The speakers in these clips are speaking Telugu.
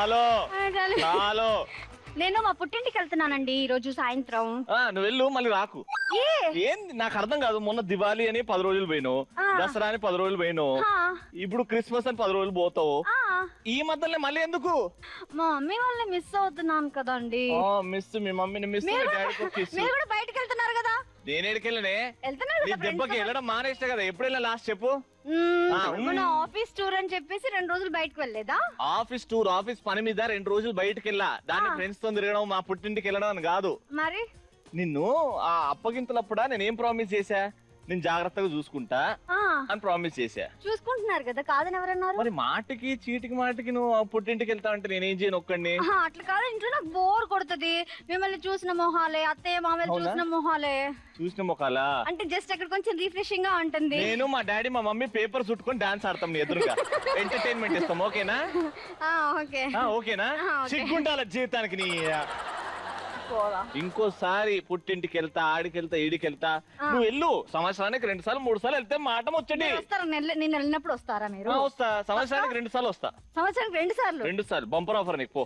హలో హలో నేను మా పుట్టింటికి వెళ్తున్నానండి ఈ రోజు సాయంత్రం. నువ్వు వెళ్ళు మళ్ళీ రాకు. ఏంది నాకు అర్థం కాదు. మొన్న దివాళీ అని 10 రోజులు పోయినావు, దసరా అని 10 రోజులు పోయినావు, ఇప్పుడు క్రిస్మస్ అని 10 రోజులు పోతావు. ఈ మధ్యలో మళ్ళీ ఎందుకు? మా మమ్మీ వాళ్ళని మిస్ అవుతున్నాను కదండి. మిస్ మీ మమ్మీని మిస్. మీరు కూడా బయటకు వెళ్తున్నారు కదా? నేనేడికెళ్ళనే దెబ్బకి వెళ్ళడం మానేస్తా కదా. ఎప్పుడు వెళ్ళా లాస్ట్ చెప్పు. ఆఫీస్ టూర్ అని చెప్పేసి 2 రోజులు బయటకు వెళ్ళలేదా? ఆఫీస్ టూర్ ఆఫీస్ పని మీద 2 రోజులు బయటకు వెళ్ళా. దాన్ని ఫ్రెండ్స్ తో తిరగడం మా పుట్టింటికి వెళ్ళడం అని కాదు. మరి నిన్ను ఆ అప్పగింతలప్పుడా నేనేం ప్రామిస్ చేశా? నేను జాగ్రత్తగా చూసుకుంటా అని ప్రామిస్ చేశా. చూసుకుంటున్నారు కదా, కాదని ఎవరన్నారు? మరి మాటకి చీటికి మాటకి నువ్వు పుట్టింటికి వెళ్తా అంటే నేనేం చేయను ఒక్కడిని. అట్లా కాదు, ఇంట్లో నాకు బోర్ కొడుతుంది. మిమ్మల్ని చూసిన మొహాలే, అత్తయ్య మామయ్య చూసిన మొహాలే. చూసిన మొహాలా అంటే జస్ట్ అక్కడ కొంచెం రిఫ్రెషింగ్ గా ఉంటుంది. నేను మా డాడీ మా మమ్మీ పేపర్ చుట్టుకొని డాన్స్ ఆడతాం నీ ఎదురుగా. ఎంటర్టైన్మెంట్ ఇస్తాం. ఓకేనా? ఓకేనా? సిగ్గుండాల జీవితానికి నీ. ఇంకోసారి పుట్టింటికి వెళ్తా, ఆడికెళ్తా, ఈడికెళ్తా. నువ్వు వెళ్ళు. సంవత్సరానికి 2 సార్లు 3 సార్లు వెళ్తే మాట వచ్చండి. నేను వెళ్ళినప్పుడు వస్తారా మీరు? వస్తా. సంవత్సరానికి 2 సార్లు వస్తా. సంవత్సరానికి 2 సార్లు బంపర్ ఆఫర్ నీకు. పో.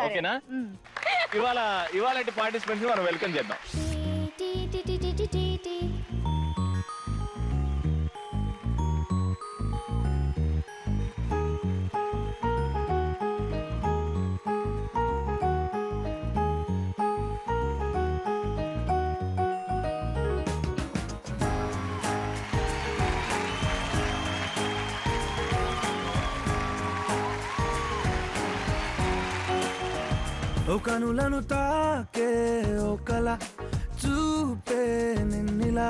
ఓకేనా? ఇవాళ పార్టిసిపెంట్స్ మనం వెల్కమ్ చేద్దాం. ఓ కనులను తాకే ఓ కల చూపే నిన్నిలా,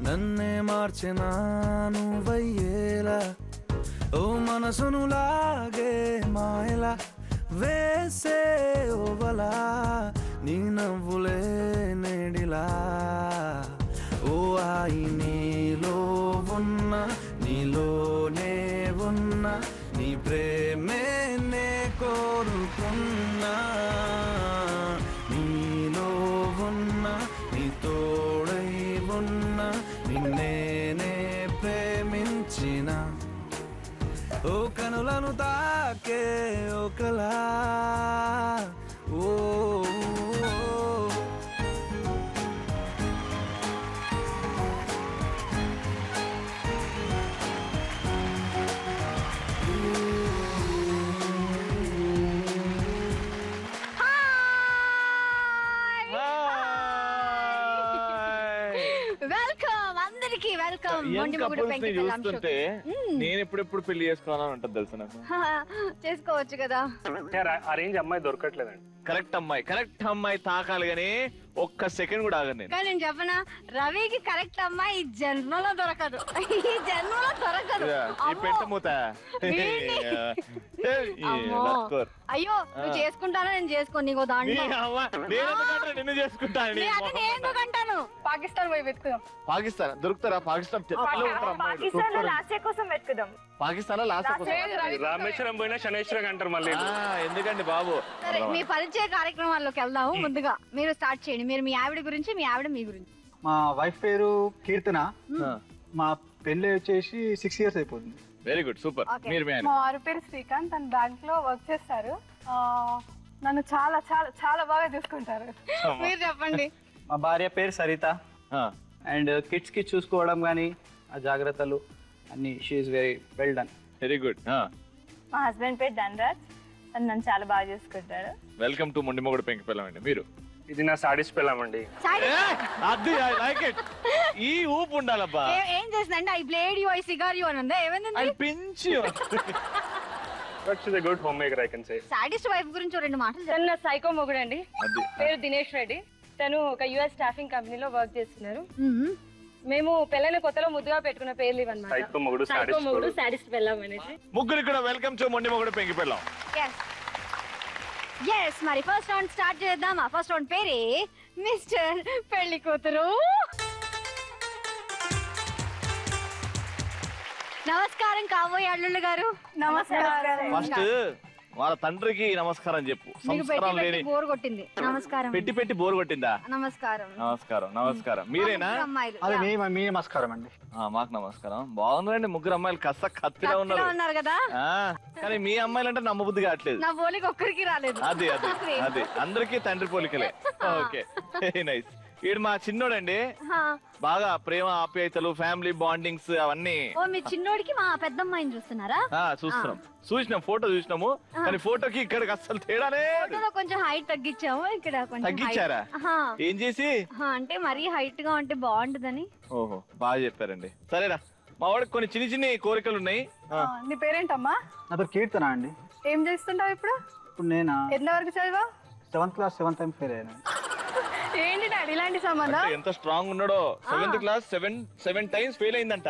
నన్నే మార్చెనా నువ్వయ్యేలా. ఓ మనసును లాగే మాయలా వేసే ఓవలా, నీ నవ్వులే నేడిలా. ఓ ఆయి నీలో ఉన్న, నీలోనే ఉన్న, నీ ప్రేమే నే కోరుకున్నా. నీలో ఉన్న, నీ తోడై ఉన్న, నిన్నేనే ప్రేమించిన. ఓ కనులను తాకే ఒకలా. ఓ చూస్తుంటే నేను ఎప్పుడెప్పుడు పెళ్లి చేసుకోవాలని ఉంటుంది తెలుసు నాకు. చేసుకోవచ్చు కదా. అరేంజ్ అమ్మాయి దొరకట్లేదండి. కరెక్ట్ అమ్మాయి తాకాలి గానీ ఒక్క సెకండ్ కూడా ఆగను నేను. కానీ నేను చెప్పనా, రవికి కరెక్ట్ అమ్మాయి ఈ జన్మలో దొరకదు. ఈ పెట్ట మూత. అయ్యో నువ్వు చేసుకుంటానా? నేను చేసుకో. నీకో దాంట్లో నిన్ను చేసుకుంటాను. పాకిస్తాన్ పోయి వెతుకుదాం. పాకిస్తాన్ దొరుకుతారా? పాకిస్తాన్ కోసం వెతుకుదాం. పాకిస్తాన్ లో లాస్ట్ రామేశ్వరం పోయినా శనేశ్వరం అంటారు మళ్ళీ. ఎందుకండి బాబు? సరే, మీ పరిచయ కార్యక్రమాల్లోకి వెళ్దాము. ముందుగా మీరు స్టార్ట్ చేయండి. మీరు మీ ఆవిడ గురించి, మీ ఆవిడ మీ గురించి. మా వైఫ్ పేరు కీర్తన. మా పెళ్లి వచ్చేసి 6 years అయిపోతుంది. Very good, super. మా వారి పేరు శ్రీకాంత్. తన బ్యాంక్ లో వర్క్ చేస్తారు. నన్ను చాలా చాలా చాలా బాగా చూసుకుంటారు. మీరు చెప్పండి. మా భార్య పేరు సరిత. అండ్ కిడ్స్ కి చూసుకోవడం గానీ ఆ జాగ్రత్తలు అన్ని she's very well done. Very good. మా హస్బెండ్ పేరు ధనరాజ్. తను నన్ను చాలా బాగా చూసుకుంటాడు. వెల్కమ్ టు మొండి మొగుడు పెంకి పిల్లం అండి. మీరు ఇది నా సాడీస్ పిల్లమండి. అది ఐ లైక్ ఇట్. ఈ ఊపు ఉండాలబ్బా. ఏం చేసిందంటే I blade you, I cigar you అని ఉందా? ఏమైంది? I pinch you. But she is a good home maker I can say. Sadist wife గురించి 2 మాటలు. తను నా సైకో మొగుడు అండి. పేరు దినేష్ రెడ్డి. తను ఒక US స్టాఫింగ్ కంపెనీలో వర్క్ చేస్తున్నారు. మేము పెళ్ళైన కొత్తలో ముద్దుగా పెట్టుకున్న పేర్లు ఇవన్నమాట. సైకో మొగుడు, సాడిస్ట్ పిల్లం అనేసి. ముగ్గురు ఇక్కడ వెల్కమ్ టు మొండి మొగుడు పెంకి పిల్లం. yes మరి ఫస్ట్ రౌండ్ స్టార్ట్ చేద్దామా? ఫస్ట్ రౌండ్ పేరే మిస్టర్ పెళ్లి కూతురు. నమస్కారం కాబోయే అల్లుళ్ళు గారు. నమస్కారం. ఫస్ట్ వాళ్ళ తండ్రికి నమస్కారం చెప్పు. సంస్కారం లేని బోర్ కొట్టింది. నమస్కారం. పెట్టి పెట్టి బోర్ కొట్టిందా? నమస్కారం. నమస్కారం. నమస్కారం. మీరేనా? అదే మీ నమస్కారం అండి. మాకు నమస్కారం. బాగున్నారండి ముగ్గురు అమ్మాయిలు, కస్త కత్తిగా ఉన్నారు కదా. కానీ మీ అమ్మాయిలు అంటే నమ్మబుద్ధి కావట్లేదు. నా పోలిక ఒక్కరికి రాలేదు. అదే అందరికి తండ్రి పోలికలే. Okay, nice. వీడు మా చిన్నోడండి. బాగా ప్రేమ ఆప్యాయతలు, ఫ్యామిలీ బాండింగ్స్ అవన్నీ. ఓ మీ చిన్నోడికి మా పెద్దమ్మాయిని చూస్తున్నారా? చూసినాం, ఫోటో చూసినాము. కానీ ఫోటోకి ఇక్కడికి అసలు తేడానే. కొంచెం హైట్ తగ్గించాము. ఇక్కడ తగ్గించారా? ఏం చేసి? అంటే మరీ హైట్ గా ఉంటే బాగుంటదని. ఓహో, బాగా చెప్పారండి. సరేరా, మా వాడికి కొన్ని చిన్న చిన్న కోరికలు ఉన్నాయి. నీ పేరేంటమ్మా? నా పేరు కీర్తన అండి. ఏం చేస్తుంటావు ఇప్పుడు? ఇప్పుడు నేను ఎంత వరకు చదివా? 7th class 7 times ఫెయిల్ అయ్యాను. ఏంటి డాడీ ఇలాంటి సంబంధం? ఎంత స్ట్రాంగ్ ఉన్నాడో. 7th class 7 times ఫెయిల్ అయిందంట.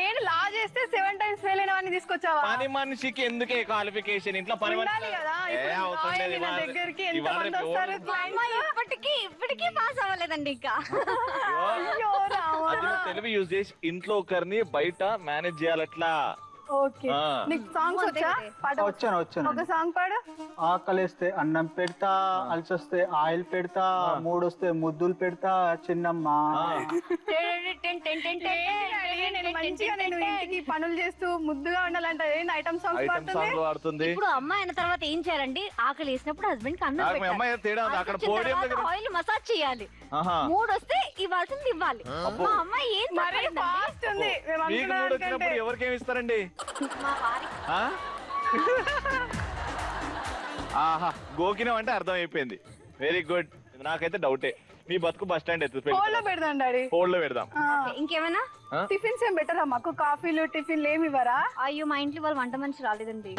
నేను లా చేస్తే 7 times ఫెయిల్ అయిన వాడిని తీసుకొచ్చావా? పని మనిషికి ఎందుకే క్వాలిఫికేషన్? ఇంట్లో పని దగ్గరికి ఎంతమంది వస్తారు? ఇప్పటికీ పాస్ అవ్వలేదండి ఇంకా. తెలివి యూజ్ చేసి ఇంట్లో ఒకరిని బయట మేనేజ్ చేయాలట్లా. ఓకే, నీకు సాంగ్స్ వచ్చా? వచ్చాను. ఒక సాంగ్ పాడు. ఆకలిస్తే అన్నం పెడతా, అలసొస్తే ఆయిల్ పెడతా, మూడొస్తే ముద్దులు పెడతా చిన్నమ్మ. నేను ఇంటికి పనులు చేస్తూ ముద్దుగా ఉండాలంటే ఐటమ్ సాంగ్స్ పాడుతుంది. ఇప్పుడు అమ్మాయి అయిన తర్వాత ఏం చేయాలండి? ఆకలి వేసినప్పుడు హస్బెండ్ కి అన్నం ఆయిల్ మసాజ్ చేయాలి. మూడొస్తే ఇవ్వాల్సింది ఇవ్వాలి. మా అమ్మాయి ఏం ఎవరికేమి ఇస్తారండి? ఆహా, గోకినం అంటే అర్థం అయిపోయింది. Very good. నాకైతే డౌటే. మీ బతుకు బస్ స్టాండ్ హోల్డ్ లో పెడదాం. ఇంకేమైనా టిఫిన్స్ ఏం బెటర్? మాకు కాఫీలు టిఫిన్లు ఏమి ఇవ్వరా? అయ్యో, మా ఇంట్లో వాళ్ళు వంట మనిషి రాలేదండి.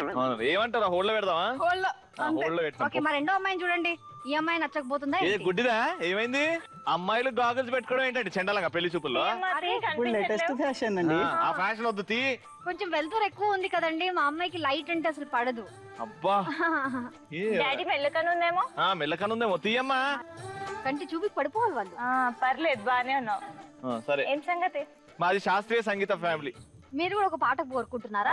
ఏమంటారా? హోల్డ్ లో పెడదామా? హోల్డ్ లో పెట్టాం. ఓకే, మా రెండో అమ్మాయిని చూడండి. ఈ అమ్మాయి నచ్చకపోతుందా? గుడ్డిదా? ఏమైంది? అమ్మాయిలు గాగుల్స్ పెట్టుకోవడం ఏంటంటే చండాలంగా పెళ్లి చూపుల్లో? లేటెస్ట్ ఫ్యాషన్ అండి. ఆ ఫ్యాషన్ వద్దు తీ. కొంచెం వెళ్తారు ఎక్కువ ఉంది కదండి. మా అమ్మాయికి లైట్ అంటే అసలు పడదు. అబ్బా, మెల్లకనుందేమో. మెల్లకనుందేమో. తీయమ్మా. కంటి చూపి పడిపోవాలి వాళ్ళు. పర్లేదు, బానే ఉన్నావు. సరే, ఏం సంగతి? మాది శాస్త్రీయ సంగీత ఫ్యామిలీ. మీరు కూడా ఒక పాట కోరుకుంటున్నారా?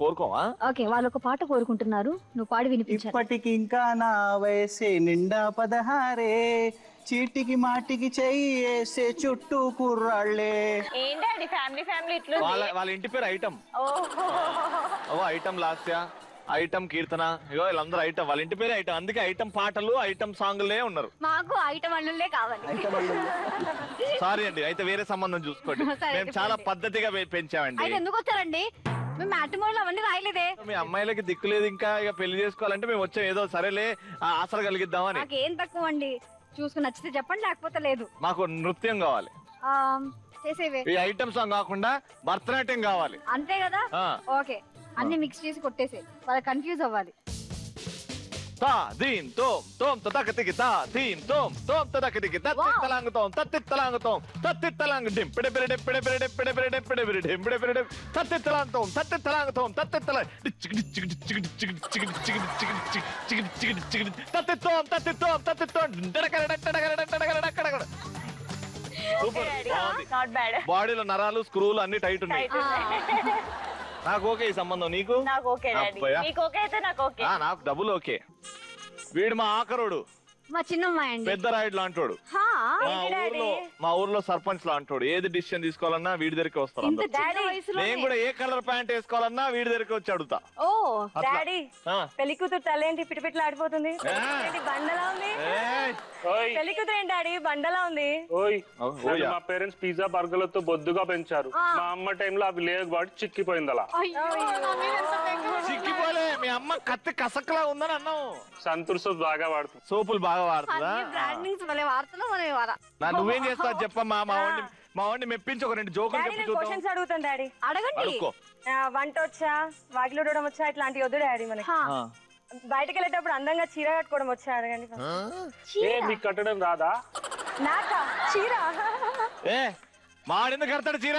కోరుకోవా? ఓకే, వాళ్ళు ఒక పాట కోరుకుంటున్నారు. నువ్వు పాడి వినిపించాలి. ఇప్పటికి ఇంకా నా వయసే నిండా 16. చీటికి మాటికి చెయ్యేసే చుట్టూ కుర్రాళ్లే. ఏంటి ఫ్యామిలీ ఇట్లా? వాళ్ళ ఇంటి పేరు ఐటమ్. ఐటమ్ లాస్య, ఐటమ్ కీర్తన, ఇగో వీళ్ళందరూ ఐటమ్. వాళ్ళ ఇంటి పేరు ఐటమ్. అందుకే ఐటమ్ పాటలు, ఐటమ్ సాంగ్లే ఉన్నారు. మాకు ఐటమ్ అల్లుళ్ళే కావాలి. సారీ అండి, అయితే వేరే సంబంధం చూసుకోండి. మేము చాలా పద్ధతిగా పెంచామండి. అయితే ఎందుకు వచ్చారండి? మేము మ్యాట్రిమోనీలో అవన్నీ రాయలేదే. మీ అమ్మాయిలకి దిక్కులేదు ఇంకా. ఇక పెళ్లి చేసుకోవాలంటే మేము వచ్చాం ఏదో సరేలే ఆసర కలిగిద్దామని. నాకేం తక్కువ అండి? చూసుకుని నచ్చితే చెప్పండి, లేకపోతే లేదు. మాకు నృత్యం కావాలి. చేసేవే. ఈ ఐటమ్ సాంగ్ కాకుండా భరతనాట్యం కావాలి. అంతే కదా? ఓకే, అన్ని మిక్స్ చేసి కొట్టేసే. వాళ్ళు కన్ఫ్యూజ్ అవ్వాలి. తా దీం తోం తోం తదకతికి తా దీం తోం తోం తదకతికి తత్తిత్తలాంగ తోం తత్తిత్తలాంగ తోం తత్తిత్తలాంగ డిం పిడే పిడే పిడే పిడే పిడే పిడే పిడే పిడే డిం పిడే పిడే తత్తిత్తలాంగ తోం తత్తిత్తలాంగ తోం తత్తిత్తల తత్తిత్తోం తత్తిత్తోం తత్తిత్తోం డడగడ డడగడ డడగడ డడగడ. Super, not bad. బాడీలో నరాలు స్క్రూలు అన్ని టైట్ ఉన్నాయి. నాకు ఓకే ఈ సంబంధం. నీకు? నాకు ఓకే డాడీ. నీకు ఓకే అయితే నాకు ఓకే. నాకు డబుల్ ఓకే. వీడు మా ఆఖరుడు. మా చిన్నమ్మాయి అండి. పెద్ద రాయుడు లాంటోడు. మా ఊర్లో సర్పంచ్ లాంటోడు. ఏది డిసిషన్ తీసుకోవాలన్నా వీడి దగ్గరికి వస్తారు. నేను కూడా ఏ కలర్ ప్యాంట్ వేసుకోవాలన్నా వీడి దగ్గరికి వచ్చి అడుగుతా. ఓ డాడీ, పెళ్లి కూతురు తల్లేంటి పిటిపిట్లు ఆడిపోతుంది? బండలా ఉంది. పెళ్లి కూతురు ఏంటి డాడీ బండలా ఉంది? మా పేరెంట్స్ పిజ్జా బర్గర్లతో బొద్దుగా పెంచారు. మా అమ్మ టైంలో అవి లేవు కాబట్టి చిక్కిపోయింది. అలా చిక్కిపోలే. మీ అమ్మ కత్తి కసకలా ఉందని అన్నావు. సంతూర్ సోప్ బాగా వాడుతుంది. సోపులు బాగా వాడుతుందా? నువ్వేం చేస్తావు చెప్పమ్మా. మా వాడిని మెప్పించి ఒక 2 జోకులు చెప్పి అడుగుతాను డాడీ. అడగండి. వంట వచ్చా, వాకిలు ఊడడం వచ్చా, ఇట్లాంటివి వద్దు డాడీ మనకి. బయటకు వెళ్ళేటప్పుడు అందంగా చీర కట్టుకోవడం వచ్చా అడగండి. మీకు కట్టడం రాదా? నాకా చీర? మా వాడు ఎందుకు కడతాడు చీర?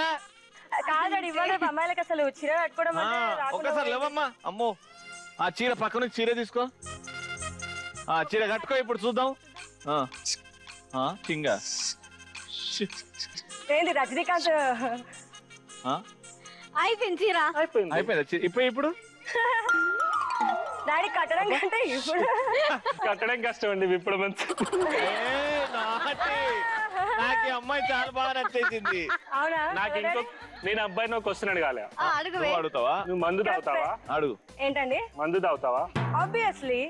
కాదండి, ఇవాళ అమ్మాయిలకు అసలు చీర కట్టుకోవడం ఒకసారి లేవమ్మా. అమ్మో, ఆ చీర పక్క నుంచి చీర తీసుకో. ఆ చీర కట్టుకో, ఇప్పుడు చూద్దాం. చింగా ఏంటి రజనీకాంత్? అయిపోయింది చీర. అయిపోయింది. ఇప్పుడు డాడీ కట్టడం కంటే ఇప్పుడు కట్టడం కష్టం అండి, విప్పడం నాకు ఈ అమ్మాయి చాలా బాగా నచ్చేసింది. అవునా? నాకు ఇంకో నేను అబ్బాయిని ఒక క్వశ్చన్ అడగాలి. అడుగుతావా? నువ్వు మందు తాగుతావా? అడుగు. ఏంటండి? మందు తాగుతావా? ఆబ్వియస్లీ.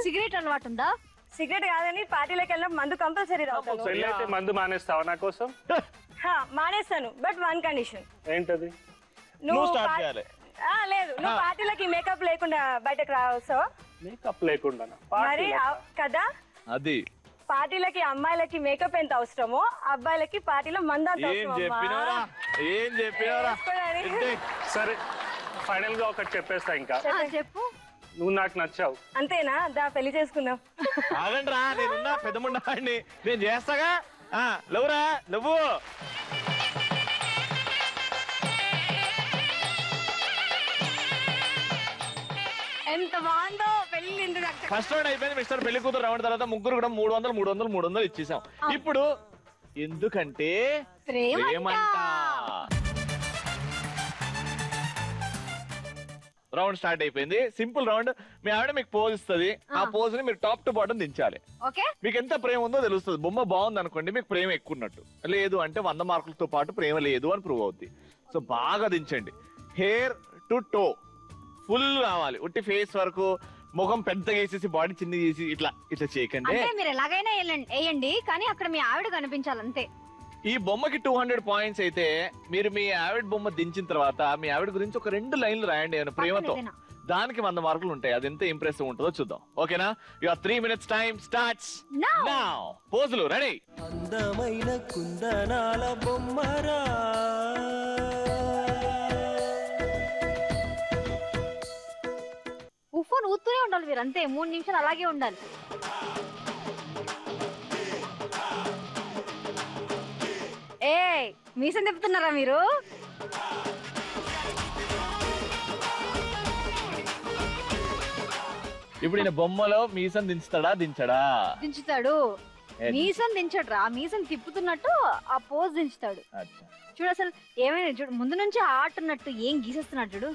సిగరెట్ అలవాటు ఉందా? సిగరెట్ కాదని పార్టీలోకి వెళ్ళిన మందు కంపల్సరీ తాగుతాను. పెళ్ళి అయితే మందు మానేస్తావా నా కోసం? మానేస్తాను, బట్ వన్ కండిషన్. ఏంటది? నువ్వు స్టార్ట్ చేయాలి. లేదు, నువ్వు పార్టీలకి మేకప్ లేకుండా బయటకు రావస్తావా? మేకప్ లేకుండా మరి కదా, అది పార్టీలకి అమ్మాయిలకి మేకప్ ఎంత అవసరమో అబ్బాయిలకి పార్టీలో మందు అంత ఏం చెప్పినవరా? ఏం చెప్పినవరా? సరే, ఫైనల్ గా ఒకటి చెప్పేస్తా. ఇంకా చెప్పు. నువ్వు నాకు నచ్చావు. అంతేనా? దా పెళ్లి చేసుకుందాం. ఆగండి రా, నేనున్నా పెద్దముండి, నేను చేస్తాగా. లవ్వురా లవ్వు. ఎంత బాగుందో పెళ్లి. ఫస్ట్ రౌండ్ అయిపోయింది మిస్టర్ పెళ్లి కూతురు రౌండ్ తర్వాత ముగ్గురు కూడా 300 ఇచ్చేసాం. ఇప్పుడు ఎందుకంటే ప్రేమంట. రౌండ్ స్టార్ట్ అయిపోయింది. Simple round. మీ ఆవిడ మీకు పోజ్ ఇస్తుంది. ఆ పోజ్ ని మీరు టాప్ టు బాటం దించాలి. మీకు ఎంత ప్రేమ ఉందో తెలుస్తుంది. బొమ్మ బాగుంది అనుకోండి, మీకు ప్రేమ ఎక్కువ ఉన్నట్టు. లేదు అంటే 100 మార్కులతో పాటు ప్రేమ లేదు అని ప్రూవ్ అవుద్ది. సో బాగా దించండి. హెయిర్ టు టో ఫుల్ రావాలి. ఉట్టి ఫేస్ వరకు, ముఖం పెద్దగా వేసేసి బాడీ చిన్న చేసి ఇట్లా ఇట్లా చేయకండి. మీరు ఎలాగైనా వేయండి, కానీ అక్కడ మీ ఆవిడ కనిపించాలి అంతే. ఈ బొమ్మకి 200 పాయింట్స్ అయితే మీరు మీ ఆవిడ బొమ్మ దించిన తర్వాత మీ ఆవిడ గురించి ఒక 2 లైన్లు రాయండి ఏమైనా ప్రేమతో. దానికి 100 మార్కులు ఉంటాయి. అది ఎంత ఇంప్రెసివ్ ఉంటుందో చూద్దాం. ఓకేనా? Your 3 minutes time starts now. పోజులు రెడీ. అందమైన కుందనాల బొమ్మరా, ఉఫ్ఫోన్ ఊతూనే ఉండాలి మీరు అంతే. 3 నిమిషాలు అలాగే ఉండాలి. మీసం తిప్పుతున్నారా మీరు? ఇప్పుడు ఈయన బొమ్మలో మీసం దించుతాడా? దించుతాడు. మీసం దించడురా, మీసం తిప్పుతున్నట్టు ఆ పోజ్ దించుతాడు. చూడు అసలు ఏమైనా చూడు, ముందు నుంచి ఆడుతున్నట్టు ఏం గీసేస్తున్నాడు చూడు.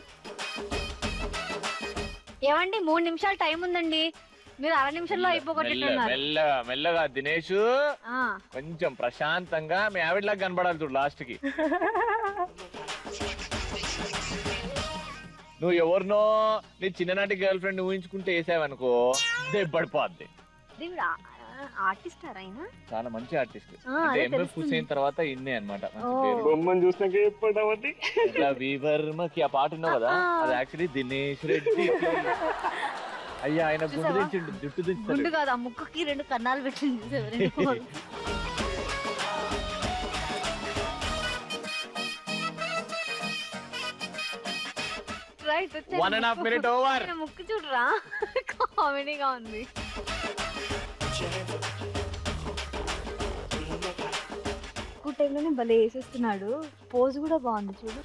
ఏమండి 3 నిమిషాలు టైం ఉందండి, మీరు 1/2 నిమిషంలో అయిపోగొట్టున్నారు. మెల్లగా దినేష్, కొంచెం ప్రశాంతంగా మీ ఆవిడలాగా కనబడాలి చూడు లాస్ట్ కి. నువ్వు ఎవరినో నీ చిన్ననాటి గర్ల్ ఫ్రెండ్ ఊహించుకుంటే వేసావనుకో దెబ్బడిపోద్ది. ఆర్టిస్ట్ ఆయన చాలా మంచి ఆర్టిస్ట్. హుసేన్ తర్వాత ఇన్నే అన్నమాట. రవివర్మకి ఆ పాట ఉన్నావు కదా, అది యాక్చువల్లీ దినేష్ రెడ్డి. అయ్యా ఆయన గుండు దించిండు, జుట్టు దించిండు కాదు, ఆ ముక్కుకి 2 కన్నాలు పెట్టింది. 1.5 minute ఓవర్. ముక్కు చూడరా, కామెడీగా ఉంది. టైంలోనే భలే వేసేస్తున్నాడు. పోజ్ కూడా బాగుంది చూడు.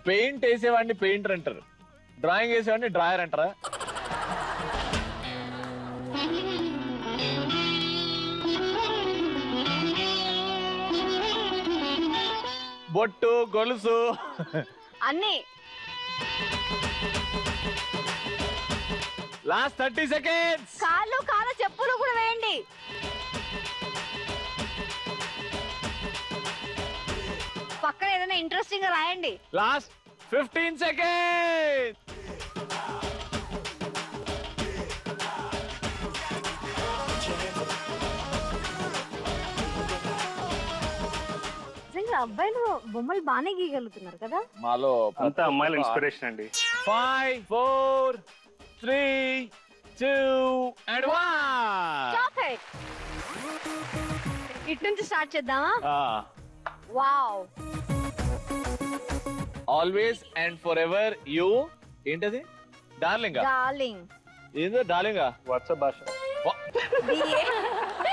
పెయింట్ వేసేవాడిని పెయింటర్ అంటారు, డ్రాయింగ్ వేసేవాడిని డ్రాయర్ అంటారా? బొట్టు, గొలుసు అన్ని. Last 30 seconds. కాళ్ళు చెప్పులు కూడా వేయండి. పక్కన ఏదైనా ఇంట్రెస్టింగ్ గా రాయండి. Last 15 seconds. అబ్బాయిలు బొమ్మలు బాగానే గీయగలుగుతున్నారు కదా. మాలో అంతా అమ్మాయిల ఇన్స్పిరేషన్ అండి. 5 4 3 2 and 1. ఇటు నుంచి స్టార్ట్ చేద్దామా? Wow. Always and for ever you. ఏంటది? డార్లింగ్. ఏందో డార్లింగ్? వాట్సాప్ భాష.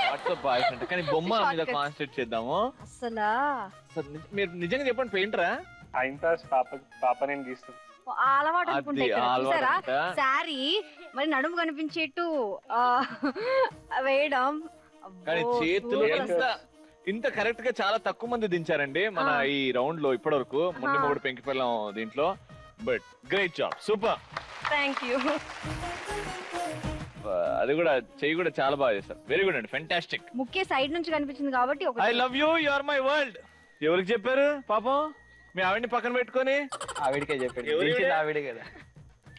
వాట్సాప్ భాష అంటే, కానీ బొమ్మ మీద కాన్సన్ట్రేట్ చేద్దాము. అసలు మీరు నిజంగా చెప్పండి, పెయింటరా? టైం పాస్ పాప నేను గీస్తాను. అలవాటు అనుకుంటే సారీ మరి నడుము కనిపించేట్టు వేయడం. కానీ చేతులు ఇంత కరెక్ట్ గా చాలా తక్కువ మంది దించారండి మన ఈ రౌండ్ లో ఇప్పటి వరకు మొండి మొగుడు పెంకి పిల్లం దీంట్లో. But great job, super. Thank you. అది కూడా చెయ్యి కూడా చాలా బాగా చేశారు. వెరీ గుడ్ అండి, ఫెంటాస్టిక్. ముఖ్య సైడ్ నుంచి కనిపించింది కాబట్టి I love you, you are my world. ఎవరికి చెప్పారు పాపం? మీ ఆవిడ్ని పక్కన పెట్టుకొని ఆవిడకే చెప్పాడు. ఆవిడే కదా.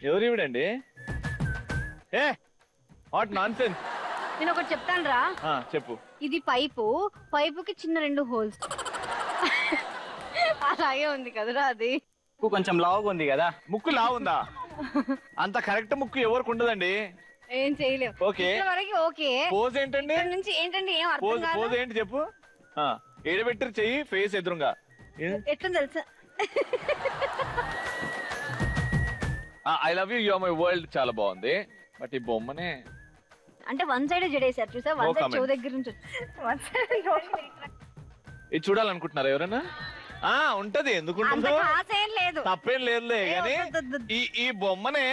ఎవరు ఇవిడండి? ఏ వాట్ నాన్ సెన్స్. నేను ఒకటి చెప్తాను రా. చెప్పు. ఇది పైపుకి చిన్న 2 హోల్స్. అలాగే ఉంది కదరా అది. ముక్కు కొంచెం లావుగా ఉంది కదా. ముక్కు లావుందా? అంత కరెక్ట్ ముక్కు ఎవరికి ఉండదండి. ఏం చేయలేవు. Okay okay. పోజ్ ఏంటండి? ఇక్కడ నుంచి ఏంటండి ఏం అర్థం కాదు. పోజ్ ఏంటి చెప్పు. ఏడబెట్టి చెయ్యి ఫేస్ ఎదురుగా. ఎట్లా తెలుసా? I love you, you are my world చాలా బాగుంది. బట్ ఈ బొమ్మనే అంటే వన్ సైడ్ జడేశారు చూసా. వన్ సైడ్ చెవు దగ్గర నుంచి ఇది చూడాలనుకుంటున్నారా ఎవరైనా? ఉంటది, ఎందుకు లేదు, తప్పేం లేదులే. కానీ ఈ బొమ్మనే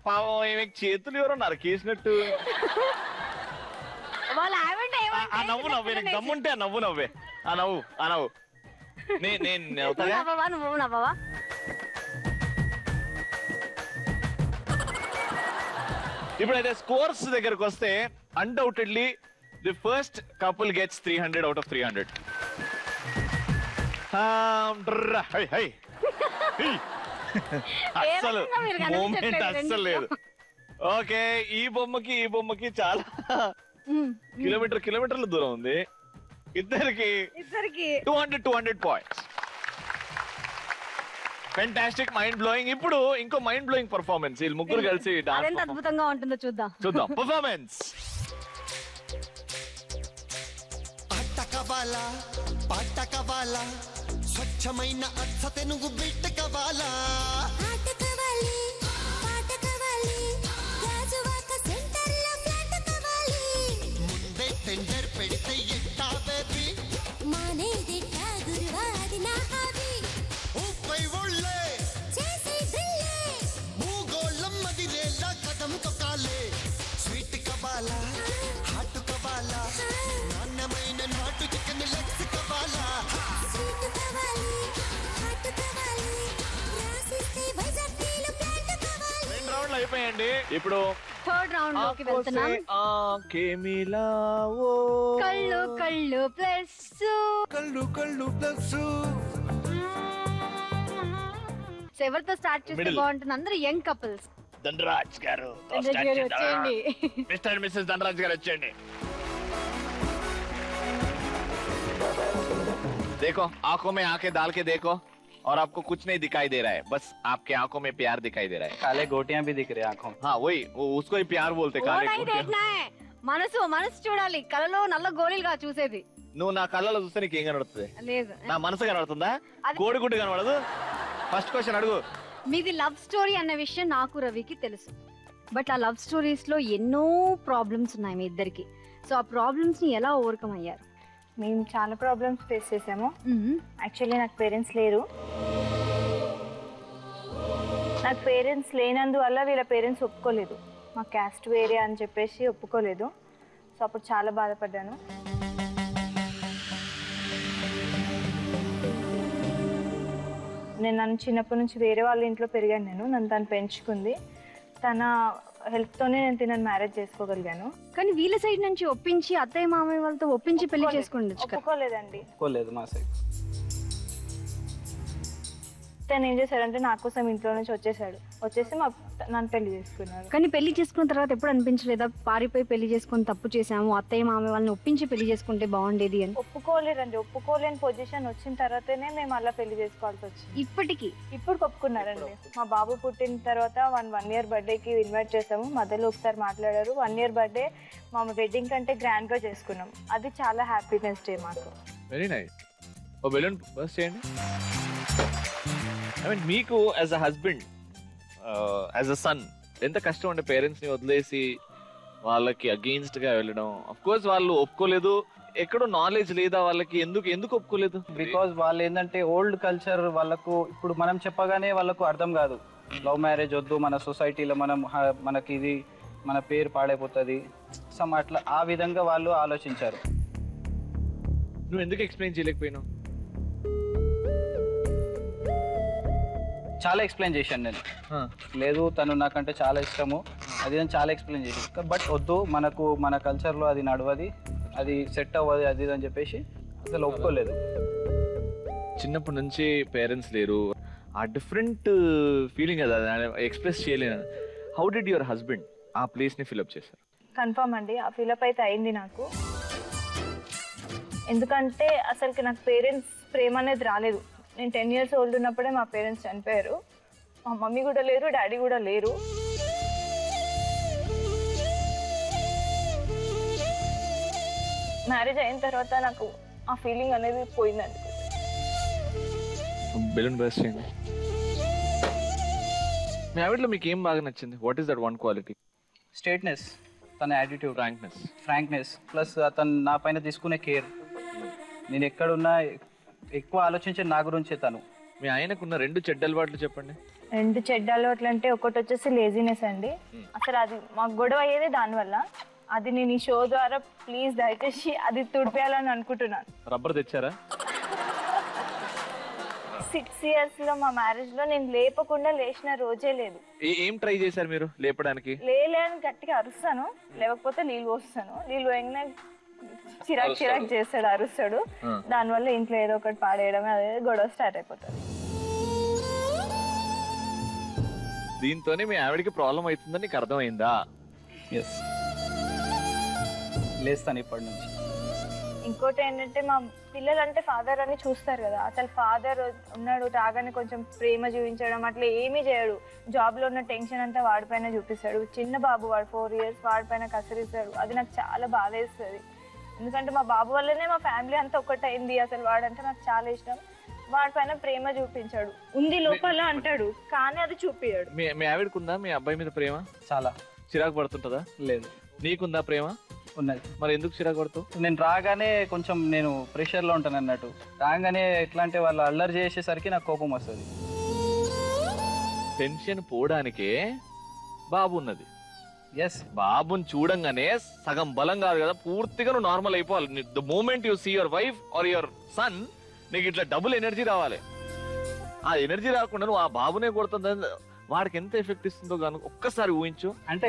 పాపం చేతులు ఎవరో నరికేసినట్టు. ఆ నవ్వు నవ్వే, నీకు దమ్ముంటే ఆ నవ్వు నవ్వే. ఆ నవ్వు నేను నవ్వవా? ఇప్పుడైతే స్కోర్స్ దగ్గరకు వస్తే undoubtedly the first couple gets 300 out of 300. అస్సలు మూమెంట్ అస్సలు లేదు. ఓకే, ఈ బొమ్మకి చాలా కిలోమీటర్ల దూరం ఉంది. ఇద్దరికి 200 పాయింట్స్. Fantastic, mind blowing. ఇప్పుడు ఇంకో మైండ్ బ్లోయింగ్ పర్ఫార్మెన్స్. వీళ్ళు ముగ్గురు కలిసి ఎంత అద్భుతంగా ఉంటుందో చూద్దాం. పర్ఫార్మెన్స్. పాట కవాలా స్వచ్ఛమైన అర్థ తెనుగు బిడ్డ కవాలా. ముందే టెండర్ పెడితే ఎట్టా బేబీ మానేదిట్టా గురువాది నా హాబీ. ఊపై ఒళ్ళే చేసి దిల్లే భూగోళం మదిరేలా కదం తొక్కాలే. స్వీట్ కవాలా హాట్ కవాలా నాణ్యమైన నాటు చికెన్ లెగ్స్ కవాలా. స్వీట్ కవాలి హాట్ కవాలి రాసిస్తే వైజాగ్లో ప్లాంట్ కవాలి. 2 రౌండ్లు అయిపోయాయండి. ఇప్పుడు థర్డ్ రౌండ్ లోకి వెళ్తున్నాం. కళ్ళు ప్లస్. ఎవరితో స్టార్ట్ చేస్తే బాగుంటుంది? అందరూ యంగ్ కపుల్స్. ధనరాజ్ గారు వచ్చేయండి. మిస్టర్ అండ్ మిస్సెస్ ధనరాజ్ గారు వచ్చేయండి. देखो आंखों में आंखें डाल के देखो और आपको कुछ नहीं दिखाई दे रहा है, बस आपके आंखों में प्यार दिखाई दे रहा है. काले गोटियां भी दिख रहे हैं आंखों. हाँ वही, उसको ही प्यार बोलते. काले गोटियां. మనసు చూడాలి, కళ్ళలో నల్ల గోళీలుగా చూసేది. నువ్వు నా కళ్ళలో చూస్తే నీకు ఏం కనబడుతుంది? లేదు, నా మనసు కనబడుతుందా? కోడిగుడ్డు కనబడదు. ఫస్ట్ క్వశ్చన్ అడుగు. మీది లవ్ స్టోరీ అన్న విషయం నాకు రవికి తెలుసు. బట్ ఆ లవ్ స్టోరీస్ లో ఎన్నో ప్రాబ్లమ్స్ ఉన్నాయి మీ ఇద్దరికి. సో ఆ ప్రాబ్లమ్స్ ని ఎలా ఓవర్కమ్ అయ్యారు? మేము చాలా ప్రాబ్లమ్స్ ఫేస్ చేసాము. యాక్చువల్లీ నాకు పేరెంట్స్ లేరు. నాకు పేరెంట్స్ లేనందువల్ల వీళ్ళ పేరెంట్స్ ఒప్పుకోలేదు. మా క్యాస్ట్ వేరే అని చెప్పేసి ఒప్పుకోలేదు. సో అప్పుడు చాలా బాధపడ్డాను. నన్ను చిన్నప్పటి నుంచి వేరే వాళ్ళ ఇంట్లో పెరిగాను. నన్ను తను పెంచుకుంది. తన హెల్ప్తోనే నేను తినని మ్యారేజ్ చేసుకోగలిగాను. కానీ వీళ్ళ సైడ్ నుంచి ఒప్పించి అత్తయ్య మామయ్య వాళ్ళతో ఒప్పించి పెళ్లి చేసుకోండి. ఒప్పుకోలేదండి. ఒప్పుకోలేదు మా సైడ్. తను ఏం చేశాడంటే నా కోసం ఇంట్లో నుంచి వచ్చేసి నన్ను పెళ్లి చేసుకున్నాడు. కానీ పెళ్లి చేసుకున్న తర్వాత ఎప్పుడు అనిపించలేదా పారిపోయి పెళ్లి చేసుకుని తప్పు చేసాము, అత్తయ్య మామయ్య వాళ్ళని ఒప్పించి పెళ్లి చేసుకుంటే బాగుండేది అని? ఒప్పుకోలేదండి. ఒప్పుకోలేని పొజిషన్ వచ్చిన తర్వాతనే మేము అలా పెళ్లి చేసుకోవాల్సి వచ్చింది. ఇప్పుడు ఒప్పుకున్నారండి. మా బాబు పుట్టిన తర్వాత 1 year బర్త్డేకి ఇన్వైట్ చేసాము. మధ్యలో ఒకసారి మాట్లాడారు. 1 year బర్త్డే మా వెడ్డింగ్ కంటే గ్రాండ్ గా చేసుకున్నాం. అది చాలా హ్యాపీనెస్ డే మాకు. Very nice. ఓ బెలూన్ బస్ చేయండి. ఐ మీన్ మీకు as a husband, as a son ఎంత కష్టం ఉండే పేరెంట్స్ ని వదిలేసి వాళ్ళకి అగెయిన్స్ట్ గా వెళ్ళడం. ఆఫ్ కోర్స్ వాళ్ళు ఒప్పుకోలేదు. ఎక్కడో నాలెడ్జ్ లేదా వాళ్ళకి? ఎందుకు ఒప్పుకోలేదు? బికాజ్ వాళ్ళు ఏంటంటే ఓల్డ్ కల్చర్ వాళ్ళకు ఇప్పుడు మనం చెప్పగానే వాళ్ళకు అర్థం కాదు. లవ్ మ్యారేజ్ వద్దు, మన సొసైటీలో మనకి ఇది మన పేరు పాడైపోతుంది, సమ్ అట్లా ఆ విధంగా వాళ్ళు ఆలోచించారు. నువ్వు ఎందుకు ఎక్స్ప్లెయిన్ చేయలేకపోయినావు? చాలా ఎక్స్ప్లెయిన్ చేశాను నేను. లేదు తను నాకంటే చాలా ఇష్టము అది నేను చాలా ఎక్స్ప్లెయిన్ చేశాను. బట్ వద్దు, మనకు మన కల్చర్లో అది నడవది, అది సెట్ అవ్వదు, అది అని చెప్పేసి అసలు ఒప్పుకోలేదు. చిన్నప్పటి నుంచి పేరెంట్స్ లేరు, ఆ డిఫరెంట్ ఫీలింగ్ కదా ఎక్స్ప్రెస్ చేయలేను. హౌ డిడ్ యువర్ హస్బెండ్ ఆ ప్లేస్ని ఫిల్అప్ చేశారు? కన్ఫర్మ్ అండి, ఆ ఫిల్అప్ అయితే అయింది నాకు. ఎందుకంటే అసలుకి నాకు పేరెంట్స్ ప్రేమ అనేది రాలేదు. నేను 10 years ఓల్డ్ ఉన్నప్పుడే మా పేరెంట్స్ చనిపోయారు. మా మమ్మీ కూడా లేరు, డాడీ కూడా లేరు. మ్యారేజ్ అయిన తర్వాత నాకు ఆ ఫీలింగ్ అనేది పోయిందండి. బెలూన్ బర్స్ట్ చేయండి. మీ ఆవిడలో మీకు ఏం బాగా నచ్చింది? What is that one quality? Straightness, తన యాటిట్యూడ్, ఫ్రాంక్నెస్ ప్లస్ అతను నా పైన తీసుకునే కేర్. నేను ఎక్కడున్నా ఎక్కువ ఆలోచించే నా గురించే తను. మీ ఆయనకున్న 2 చెడ్డ అలవాట్లు చెప్పండి. 2 చెడ్డ అలవాట్లు అంటే ఒకటి వచ్చేసి లేజినెస్ అండి. అసలు అది మాకు గొడవ అయ్యేది దానివల్ల. అది నేను ఈ షో ద్వారా ప్లీజ్ దయచేసి అది తుడిపేయాలని అనుకుంటున్నాను. రబ్బర్ తెచ్చారా? 6 years లో మా మ్యారేజ్ లో నేను లేపకుండా లేచిన రోజే లేదు. ఏం ట్రై చేశారు మీరు లేపడానికి? లేని గట్టిగా అరుస్తాను, లేకపోతే నీళ్ళు పోస్తాను. నీళ్ళు పోయినా చిరాక్ చేస్తాడు, అరుస్తాడు. దానివల్ల ఇంట్లో ఏదో ఒకటి పాడేయడం, అదే గొడవ స్టార్ట్ అయిపోతుంది. దీంతోనే మీ ఆవిడకి ప్రాబ్లం అవుతుందని నీకు అర్థమైందా? ఎస్, లేస్తాను ఇప్పటి నుంచి. ఇంకోటి ఏంటంటే మా పిల్లలు అంటే ఫాదర్ అని చూస్తారు కదా, అసలు ఫాదర్ ఉన్నాడు రాగానే కొంచెం ప్రేమ చూపించడం అట్లా ఏమీ చేయడు. జాబ్లో ఉన్న టెన్షన్ అంతా వాడిపైన చూపిస్తాడు. చిన్న బాబు, వాడు 4 years, వాడిపైన కసిరిస్తాడు. అది నాకు చాలా బాధ వేస్తుంది. ఎందుకంటే మా బాబు వల్లనే మా ఫ్యామిలీ అంతా ఒక్కటైంది. అసలు వాడంటే నాకు చాలా ఇష్టం. వాడిపైన ప్రేమ చూపించాడు. ఉంది లోపల అంటాడు, కానీ అది చూపించాడు. మీ ఆవిడకుందా మీ అబ్బాయి మీద ప్రేమ? చాలా. చిరాకు పడుతుంటదా? లేదు. నీకుందా ప్రేమ? ఉన్నది. మరి ఎందుకు చిరాకు పడుతావు? నేను రాగానే కొంచెం నేను ప్రెషర్లో ఉంటాను అన్నట్టు. రాగానే ఎట్లా అంటే వాళ్ళు అల్లరి చేసేసరికి నాకు కోపం వస్తుంది. టెన్షన్ పోవడానికే బాబు ఉన్నది. ఎస్, బాబుని చూడంగానే సగం బలం కాదు కదా, పూర్తిగా నువ్వు నార్మల్ అయిపోవాలి. The moment you see your wife or your son, నీకు ఇట్లా డబుల్ ఎనర్జీ రావాలి. ఆ ఎనర్జీ రాకుండా నువ్వు ఆ బాబునే కొడుతుంది, వాడికి ఎంత ఎఫెక్ట్ ఇస్తుందో గాను ఒక్కసారి ఊహించు. అంటే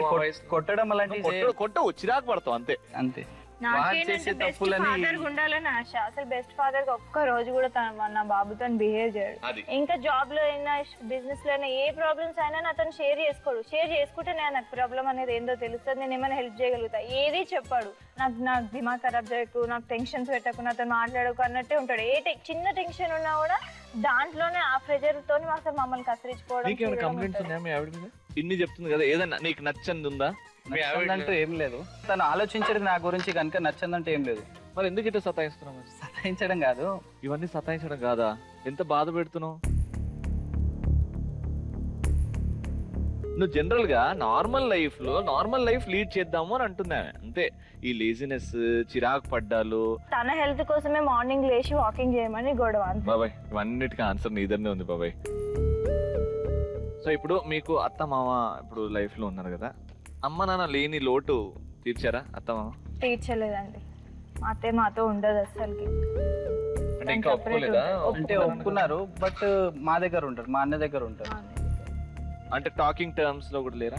కొట్టడం అలాంటి కొట్టవు, చిరాకు పడతావు అంతే. అంతే. నాకేంటంటే బెస్ట్ ఫాదర్ ఉండాలని ఆశ. అసలు బెస్ట్ ఫాదర్ ఒక్క రోజు కూడా నా బాబుతో బిహేవ్ చేయడు. ఇంకా జాబ్ లో అయినా బిజినెస్ లో అయినా ఏ ప్రాబ్లమ్స్ అయినా అతను షేర్ చేసుకోడు. షేర్ చేసుకుంటే నాకు ప్రాబ్లం అనేది ఏందో తెలుస్తుంది, నేను ఏమైనా హెల్ప్ చేయగలుగుతా. ఏది చెప్పాడు, నాకు దిమాగ్ ఖరాబ్ చేయకు, నాకు టెన్షన్స్ పెట్టకు, నాతో మాట్లాడకు అన్నట్టే ఉంటాడు. చిన్న టెన్షన్ ఉన్నా కూడా దాంట్లోనే ఆ ప్రెజర్ తోని అసలు మమ్మల్ని కసిరించుకోవడం. కంప్లైంట్స్ ఉన్నాయా మీ ఆవిడ మీద? ఇన్ని చెప్తుంది కదా, ఏదన్నా నీకు నచ్చంది ఉందా? అంటూ ఏం లేదు. తను ఆలోచించేది నా గురించి కనుక నచ్చందంటే ఏం లేదు. మరి ఎందుకు ఇట్లా సతాయిస్తున్నావు? సతాయించడం కాదు, ఇవన్నీ సతాయించడం కాదా? ఎంత బాధ పెడుతున్నావు నువ్వు? జనరల్ గా నార్మల్ లైఫ్ లీడ్ చేద్దాము అని అంటున్నా అంతే. ఈ లేజినెస్, చిరాకు పడ్డాలు, తన హెల్త్ కోసమే మార్నింగ్ లేచి వాకింగ్ చేయమని గొడవ. బాబాయ్ ఇవన్నిటికీ ఆన్సర్ నీ ఇద్దరినే ఉంది బాబాయ్. సో ఇప్పుడు మీకు అత్త మామ ఇప్పుడు లైఫ్ లో ఉన్నారు కదా, అమ్మ నాన్న లేని లోటు తీర్చారా అత్త మామ? తీర్చలేదండి. అత్తే మాతో ఉండదు అసలుకి. అంటే ఇంకా ఒప్పుకోలేదా? అంటే ఒప్పుకున్నారు, బట్ మా దగ్గర ఉంటారు, మా అన్న దగ్గర ఉంటారు. అంటే టాకింగ్ టర్మ్స్ లో కూడా లేరా?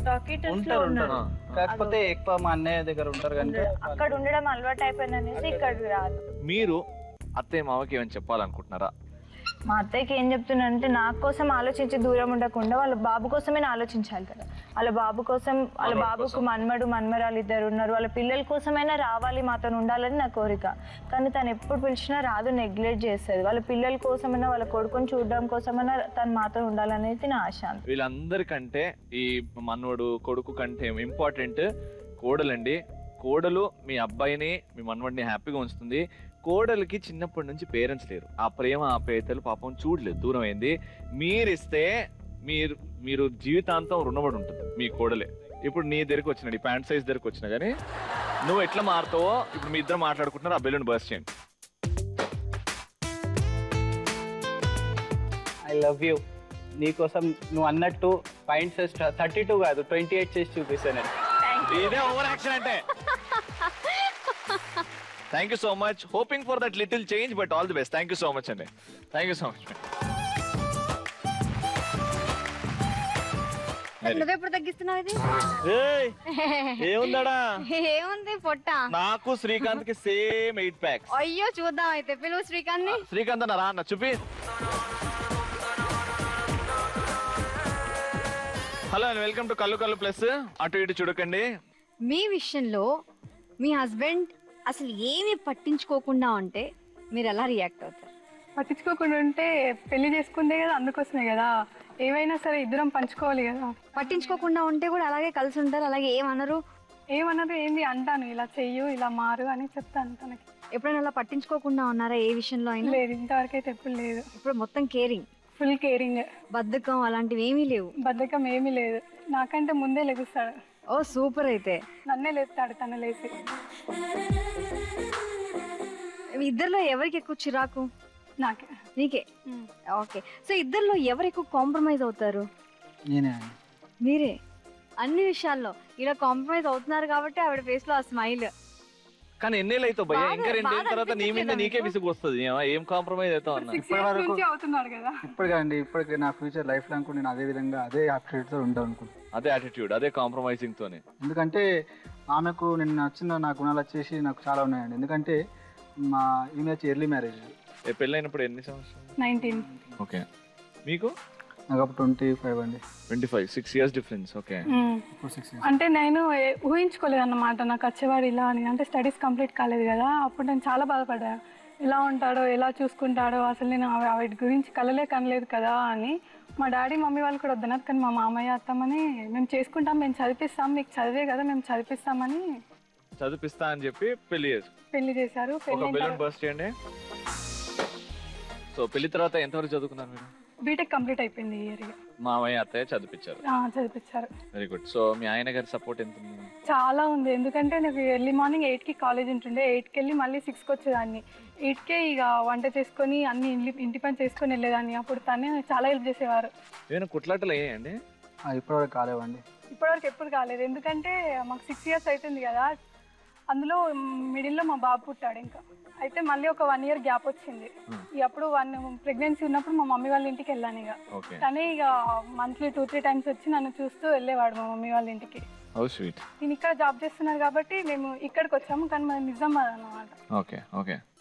ఉంటారు, కాకపోతే ఎక్కువ మా అన్నయ్య దగ్గర ఉంటారు కనుక అక్కడ ఉండడం అలవాటు అయిపోయింది అనేసి ఇక్కడ రాదు. మీరు అత్తయ్య మామకి ఏమైనా చెప్పాలనుకుంటున్నారా? మా అత్తయ్యకి ఏం చెప్తున్నానంటే నా కోసం ఆలోచించి దూరం ఉండకుండా వాళ్ళ బాబు కోసమే ఆలోచించాలి కదా. వాళ్ళ బాబు కోసం, వాళ్ళ బాబుకు మన్మరాలు 2 ఉన్నారు, వాళ్ళ పిల్లల కోసమైనా రావాలి, మాతో ఉండాలని నా కోరిక. కానీ తను ఎప్పుడు పిలిచినా రాదు, నెగ్లెక్ట్ చేస్తుంది. వాళ్ళ పిల్లల కోసమైనా, వాళ్ళ కొడుకుని చూడడం కోసమైనా తను మాతో ఉండాలనేది నా ఆశ. వీళ్ళందరికంటే ఈ మనవడు కొడుకు కంటే ఇంపార్టెంట్ కోడలండి. కోడలు మీ అబ్బాయిని, మీ మనవడిని హ్యాపీగా ఉంచుతుంది. కోడలికి చిన్నప్పటి నుంచి పేరెంట్స్ లేరు, ఆ ప్రేమ ఆప్యాయతలు పాపం చూడలేదు, దూరం అయింది. మీరిస్తే మీరు జీవితాంతం రుణపడి ఉంటుంది మీ కోడలే. ఇప్పుడు నీ దగ్గరికి వచ్చినాడు, ఈ ప్యాంట్ సైజ్ దగ్గరికి వచ్చినా కానీ నువ్వు ఎట్లా మారుతావో ఇప్పుడు మీ ఇద్దరు మాట్లాడుకుంటున్నారు. ఆ బెలూన్ బర్స్ట్ చేయండి. I love you. నీకోసం నువ్వు అన్నట్టు పాయింట్ సైజ్ 32 కాదు 28 చేసి చూపిస్తాను నేను. ఇదే ఓవర్ యాక్షన్ అంటే. Thank you so much. Hoping for that little change, but all the best. Thank you so much అండి. Thank you so much. నువ్వెప్పుడు తగ్గిస్తున్నావు ఇది? ఏముందాడా? ఏముంది పొట్ట? నాకు శ్రీకాంత్ కి సేమ్ 8 packs. అయ్యో చూద్దాం అయితే. పిలువు శ్రీకాంత్ ని. శ్రీకాంత్ అన్న రా అన్న, చూపి. హలో అండ్ వెల్కమ్ టు కల్లు కల్లు ప్లస్. అటు ఇటు చూడకండి. మీ విషయంలో మీ హస్బెండ్ అసలు ఏమి పట్టించుకోకుండా ఉంటే మీరు ఎలా రియాక్ట్ అవుతారు? పట్టించుకోకుండా ఉంటే పెళ్లి చేసుకుందే కదా, అందుకోసమే కదా. ఏమైనా సరే ఇద్దరం పంచుకోవాలి కదా. పట్టించుకోకుండా ఉంటే కూడా అలాగే కలిసి ఉంటారు, అలాగే ఏమనరు? ఏమన్నది ఏంది అంటాను, ఇలా చెయ్యు ఇలా మారు అని చెప్తాను తనకి. ఎప్పుడైనా అలా పట్టించుకోకుండా ఉన్నారా ఏ విషయంలో అయినా? లేదు, ఇంతవరకు అయితే ఎప్పుడు లేదు. ఇప్పుడు మొత్తం కేరింగ్, ఫుల్ కేరింగ్. బద్ధకం అలాంటివి ఏమీ లేవు? బద్ధకం ఏమీ లేదు. నాకంటే ముందే లెగుస్తాడు. ఓ సూపర్. అయితే నన్నే లేస్తాడు, తన లేసి. ఇద్దరిలో ఎవరికి ఎక్కువ చిరాకు? నాకే. నీకే? ఓకే. సో ఇద్దరిలో ఎవరు ఎక్కువ కాంప్రమైజ్ అవుతారు? నేనే. మీరే అన్ని విషయాల్లో ఇలా కాంప్రమైజ్ అవుతున్నారు కాబట్టి ఆవిడ ఫేస్ లో ఆ స్మైల్. కానీ ఎన్నేళ్ళు అవుతావు భయ్యా? ఇంకా 2 ఏళ్ళ తర్వాత నీ మీద నీకే విసుగు వస్తుంది. ఏం కాంప్రమైజ్ అవుతావు అన్న? అవుతున్నాడు కదా. ఇప్పటికండి, ఇప్పటికి నా ఫ్యూచర్ లైఫ్ లాంగ్ నేను అదే విధంగా అదే యాటిట్యూడ్ తో ఉంటాను అనుకుంటున్నాను. అదే యాటిట్యూడ్, అదే కాంప్రమైజింగ్ తోనే. ఎందుకంటే ఆమెకు నేను నచ్చిన నా గుణాలు వచ్చేసి నాకు చాలా ఉన్నాయండి. ఎందుకంటే మా ఈమె వచ్చి ఎర్లీ మ్యారేజ్. పెళ్ళైనప్పుడు ఎన్ని సంవత్సరాలు? 19. ఓకే. మీకు? నాకు అప్పుడు 25 అండి. 25, 6 years డిఫరెన్స్. ఓకే. అంటే నేను ఊహించుకోలేదు అన్నమాట నాకు వచ్చేవాడు ఇలా అని. అంటే స్టడీస్ కంప్లీట్ కాలేదు కదా, అప్పుడు నేను చాలా బాధపడ్డా. ఎలా ఉంటాడో, ఎలా చూసుకుంటాడో, అసలు నేను వాటి గురించి కలలే కనలేదు కదా అని. మా డాడీ మమ్మీ వాళ్ళు కూడా వద్దన్నారు, కానీ మా మామయ్య అత్తమ్మని మేము చేసుకుంటాం, మేము చదివిస్తాం, మీకు చదివే కదా మేము చదివిస్తామని చదివిస్తా అని చెప్పి పెళ్లి చేశారు. సో పెళ్లి తర్వాత ఎంతవరకు చదువుకున్నారు మీరు? బీటెక్ కంప్లీట్ అయిపోయింది ఈ ఇయర్. మామయ్య అత్తయ్య చదివించారు. Very good. సో మీ ఆయన గారి సపోర్ట్ ఎంత ఉంది? చాలా ఉంది. ఎందుకంటే నాకు ఎర్లీ మార్నింగ్ 8కి కాలేజ్ ఉంటుండే, 8కి వెళ్ళి మళ్ళీ 6కి వచ్చేదాన్ని. 8కే ఇక వంట చేసుకొని అన్ని ఇంటి పని చేసుకొని వెళ్ళేదాన్ని. అప్పుడు తనే చాలా హెల్ప్ చేసేవారు. ఏమైనా కుట్లాటలు అయ్యాయండి? ఇప్పటివరకు కాలేవండి. ఇప్పటివరకు ఎప్పుడు కాలేదు. ఎందుకంటే మాకు 6 years అవుతుంది కదా, అందులో మిడిల్లో మా బాబు పుట్టాడు. ఇంకా అయితే మళ్ళీ ఒక 1 year గ్యాప్ వచ్చింది. అప్పుడు ప్రెగ్నెన్సీ ఉన్నప్పుడు మా మమ్మీ వాళ్ళ ఇంటికి వెళ్ళాను. ఇక తనే ఇక మంత్లీ 2-3 times వచ్చి నన్ను చూస్తూ వెళ్ళేవాడు మా మమ్మీ వాళ్ళ ఇంటికి. నేను ఇక్కడ జాబ్ చేస్తున్నారు కాబట్టి మేము ఇక్కడికి వచ్చాము, కానీ మన నిజామాబాద్ అన్నమాట.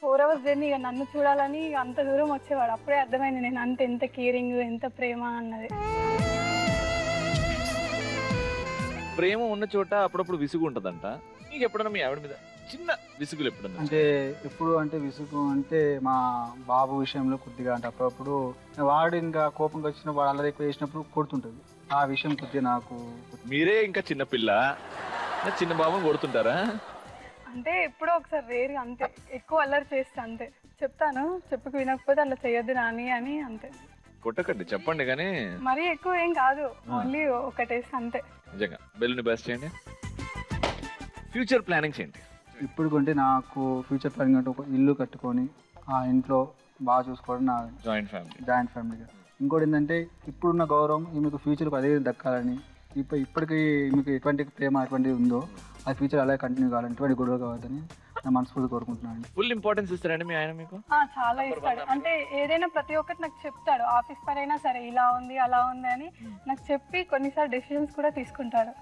4 hours జర్నీ. ఇక నన్ను చూడాలని అంత దూరం వచ్చేవాడు. అప్పుడే అర్థమైంది నేను అంటే ఎంత కేరింగ్, ఎంత ప్రేమ అన్నది. ప్రేమ ఉన్న చోట అప్పుడప్పుడు విసుగు ఉంటదంట. నీకు ఎప్పుడన్నా మీ ఆవిడ మీద చిన్న విసుగులు ఎప్పుడన్నా? అంటే ఎప్పుడు అంటే విసుగు అంటే మా బాబు విషయంలో కొద్దిగా అంటే అప్పుడప్పుడు వాడు ఇంకా కోపంగా వచ్చిన వాడు అల్లరి ఎక్కువ చేసినప్పుడు కొడుతుంటది. ఆ విషయం కొద్దిగా నాకు. మీరే ఇంకా చిన్న పిల్ల, చిన్న బాబుని కొడుతుంటారా? అంటే ఎప్పుడో ఒకసారి రేరు అంతే. ఎక్కువ అల్లరి చేస్తా అంతే. చెప్తాను, చెప్పకు వినకపోతే అలా చేయొద్దు నాని అని అంతే. కొట్టకండి, చెప్పండి కానీ మరీ ఎక్కువ ఏం కాదు, ఓన్లీ ఒకటేసి అంతే. నిజంగా బెల్లుని బెస్ట్ చేయండి. ఫ్యూచర్ ప్లానింగ్స్ ఏంటి? ఇప్పుడు కొంటే నాకు ఫ్యూచర్ ప్లానింగ్ అంటే ఒక ఇల్లు కట్టుకొని ఆ ఇంట్లో బాగా చూసుకోవడం నా జాయింట్ ఫ్యామిలీగా. ఇంకోటి ఏంటంటే ఇప్పుడున్న గౌరవం మీకు ఫ్యూచర్కి అదే దక్కాలని. ఇప్పటికీ మీకు ఎటువంటి ప్రేమ ఎటువంటిది ఉందో ఆ ఫ్యూచర్ అలాగే కంటిన్యూ కావాలని, ఎటువంటి గొడవ కావద్దని నా మనస్ఫూర్తి కోరుకుంటున్నాను. ఫుల్ ఇంపార్టెన్స్ ఇస్తారండి మీ ఆయన మీకు? చాలా ఇస్తాడు. అంటే ఏదైనా ప్రతి ఒక్కటి నాకు చెప్తాడు. ఆఫీస్ పని అయినా సరే ఇలా ఉంది అలా ఉంది అని నాకు చెప్పి కొన్నిసార్లు డెసిషన్స్ కూడా తీసుకుంటాడు.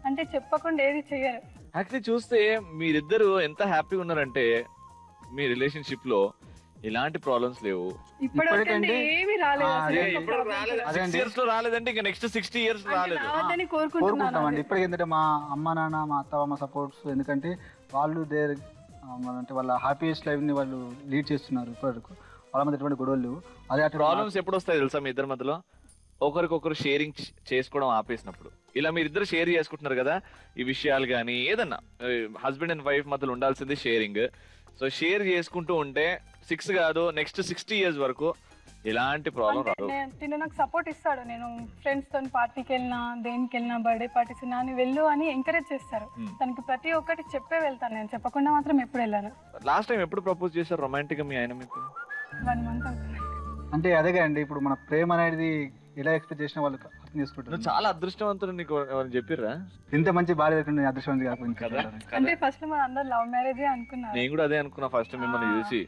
అంటే చెప్పకుండా ఏది చెయ్యరు. యాక్చువల్లీ చూస్తే మీరిద్దరు ఎంత హ్యాపీగా ఉన్నారంటే మీ రిలేషన్షిప్ లో ఎలాంటి ప్రాబ్లమ్స్ లేవు. ఇప్పటికంటే ఏమీ రాలేదంటే ఇంకా నెక్స్ట్ 60 years రాలేదు కోరుకుంటామండి. ఇప్పటికి ఏంటంటే మా అమ్మ నాన్న మా అత్త మా సపోర్ట్స్, ఎందుకంటే వాళ్ళు అంటే వాళ్ళ హ్యాపీయెస్ట్ లైఫ్ ని వాళ్ళు లీడ్ చేస్తున్నారు. ఇప్పటివరకు వాళ్ళ మధ్య ఎటువంటి గొడవలు. అదే ప్రాబ్లమ్స్ ఎప్పుడు వస్తాయి తెలుసా మీ ఇద్దరి మధ్యలో? ఒకరికొకరు షేరింగ్ చేసుకోవడం ఆపేసినప్పుడు. ఇలా మీరిద్దరు షేర్ చేసుకుంటున్నారు కదా ఈ విషయాలు కానీ ఏదన్నా, హస్బెండ్ అండ్ వైఫ్ మధ్యలో ఉండాల్సింది షేరింగ్. సో షేర్ చేసుకుంటూ ఉంటే 6 కాదు నెక్స్ట్ 60 years వరకు ఎలాంటి ప్రాబ్లం రాదు. తిను నాకు సపోర్ట్ ఇస్తాడు. నేను ఫ్రెండ్స్ తో పార్టీకి వెళ్ళినా దేనికి వెళ్ళినా బర్త్డే పార్టీస్ అని వెళ్ళు అని ఎంకరేజ్ చేస్తారు. తనకి ప్రతి ఒక్కటి చెప్పే వెళ్తాను, నేను చెప్పకుండా మాత్రం ఎప్పుడు వెళ్ళాను. లాస్ట్ టైం ఎప్పుడు ప్రపోజ్ చేశారు రొమాంటిక్ గా మీ ఆయన మీకు? 1 month అవుతుంది. అంటే అదేగా అండి, ఇప్పుడు మన ప్రేమ అనేది ఎలా ఎక్స్పెక్ట్ చేసినా వాళ్ళు అర్థం చేసుకుంటారు. చాలా అదృష్టవంతుడు. నీకు చెప్పిర్రా ఇంత మంచి భార్య దొరికింది అదృష్టవంతుడు కాకపోతే? అంటే ఫస్ట్ మన అందరు లవ్ మ్యారేజ్ అనుకున్నారు. నేను కూడా అదే అనుకున్నా ఫస్ట్ మిమ్మల్ని చూసి.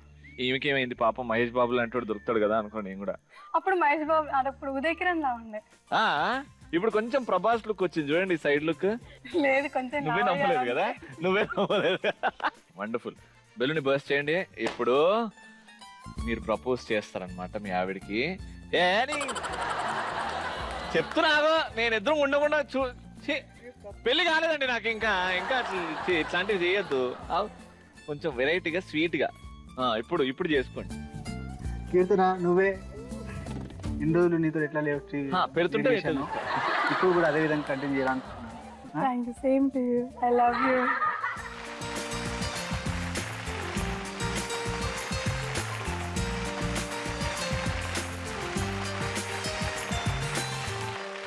ఈమెకేమైంది పాపం మహేష్ బాబు లాంటి దొరుకుతాడు కదా అనుకున్నా నేను కూడా. అప్పుడు మహేష్ బాబు అప్పుడు ఉదయ్ కిరణ్ లా ఉండే. ఇప్పుడు కొంచెం ప్రభాస్ లుక్ వచ్చింది చూడండి, సైడ్ లుక్. లేదు కొంచెం. నువ్వే నమ్మలేదు కదా, నువ్వే నమ్మలేదు. వండర్ఫుల్. బెలూన్ బర్స్ట్ చేయండి. ఇప్పుడు మీరు ప్రపోజ్ చేస్తారనమాట మీ ఆవిడికి. చెప్తున్నావు నేను ఎదురు ఉండకుండా పెళ్లి కాలేదండి నాకు ఇంకా ఇట్లాంటివి చేయొద్దు. కొంచెం వెరైటీగా స్వీట్ గా ఇప్పుడు చేసుకోండి. కీర్తన నువ్వే ఇన్ని రోజులు నీతో ఎట్లా పెడుతుంటే ఇప్పుడు కూడా అదే విధంగా కంటిన్యూ చేయాలనుకుంటున్నాను. Thank you, same to you. I love you.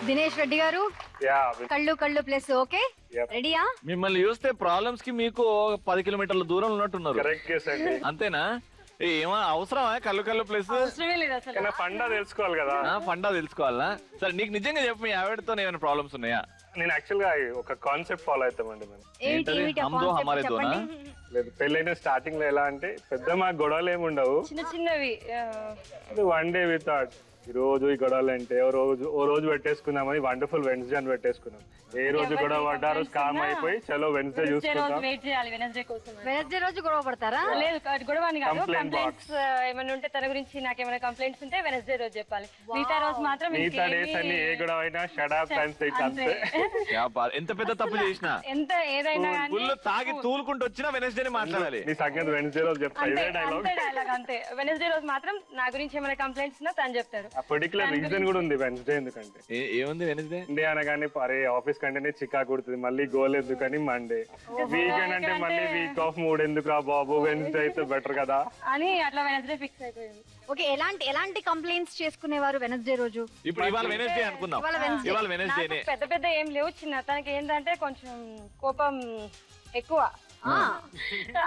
Dinesh Reddy గారు కళ్ళు ప్లస్ ఓకే రెడీయా? మిమ్మల్ని చూస్తే ప్రాబ్లమ్స్ కి మీకు 10 కిలోమీటర్ల దూరం ఉన్నట్టున్నారు. అంతేనా? ఏమో అవసరమా కళ్ళు ప్లేస్? ఫండా తెలుసుకోవాలి కదా. ఫండా తెలుసుకోవాలా? సరే నీకు నిజంగా చెప్పు, మీ ఆవిడతో ఏమైనా ప్రాబ్లమ్స్ ఉన్నాయా? నేను యాక్చువల్ గా ఒక కాన్సెప్ట్ ఫాలో అవుతామండి మేము. లేదు పెళ్ళైన స్టార్టింగ్ లో ఎలా అంటే పెద్ద మాకు గొడవలు ఏమి ఉండవు, చిన్న చిన్నవి. వన్ డే వితౌట్ ఈ రోజు ఈ గొడవలు అంటే ఓ రోజు పెట్టేసుకుందామని వండర్ఫుల్ వెన్స్డే అని పెట్టేసుకున్నాం. ఏ రోజు గొడవ పడ్డారు కామ్ అయిపోయి చలో వెన్స్డే చూసుకుంటాం. వెన్స్డే రోజు గొడవ పడతారా? లేదు గొడవ అని కాదు, కంప్లైంట్స్ ఏమైనా ఉంటే తన గురించి నాకు ఏమైనా కంప్లైంట్స్ ఉంటే వెన్స్డే రోజు చెప్పాలి. మిగతా రోజు మాత్రం మిగతా డేస్ అన్ని ఏ గొడవ అయినా షట్ అప్ అండ్ సిట్ అంతే. ఎంత పెద్ద తప్పు చేసినా ఎంత ఏదైనా తాగి తూలుకుంటూ వచ్చినా వెన్స్డే మాట్లాడాలి. నీ సంగతి వెన్స్డే రోజు చెప్తా. ఇదే డైలాగ్ అంతే. వెన్స్డే రోజు మాత్రం నా గురించి ఏమైనా కంప్లైంట్స్ ఉన్నా తను చెప్తారు. ఆ పర్టికులర్ రీజన్ కూడా ఉంది వెన్స్డే ఎందుకంటే. ఏముంది వెన్స్డే? సండే అనగానే అరే ఆఫీస్ కంటేనే చికా కుడుతుంది, మళ్ళీ గోల్ ఎందుకని మండే. వీకెండ్ అంటే మళ్ళీ వీక్ ఆఫ్ మూడ్ ఎందుకు రా బాబు, వెన్స్డే అయితే బెటర్ కదా అని అట్లా వెన్స్డే ఫిక్స్ అయిపోయింది. ఓకే, ఎలాంటి కంప్లైంట్స్ చేసుకునేవారు వెన్స్డే రోజు? ఇప్పుడు ఇవాళ వెన్స్డే అనుకుందాం. ఇవాళ వెన్స్డే పెద్ద ఏం లేవు, చిన్న తనకి ఏంటంటే కొంచెం కోపం ఎక్కువ.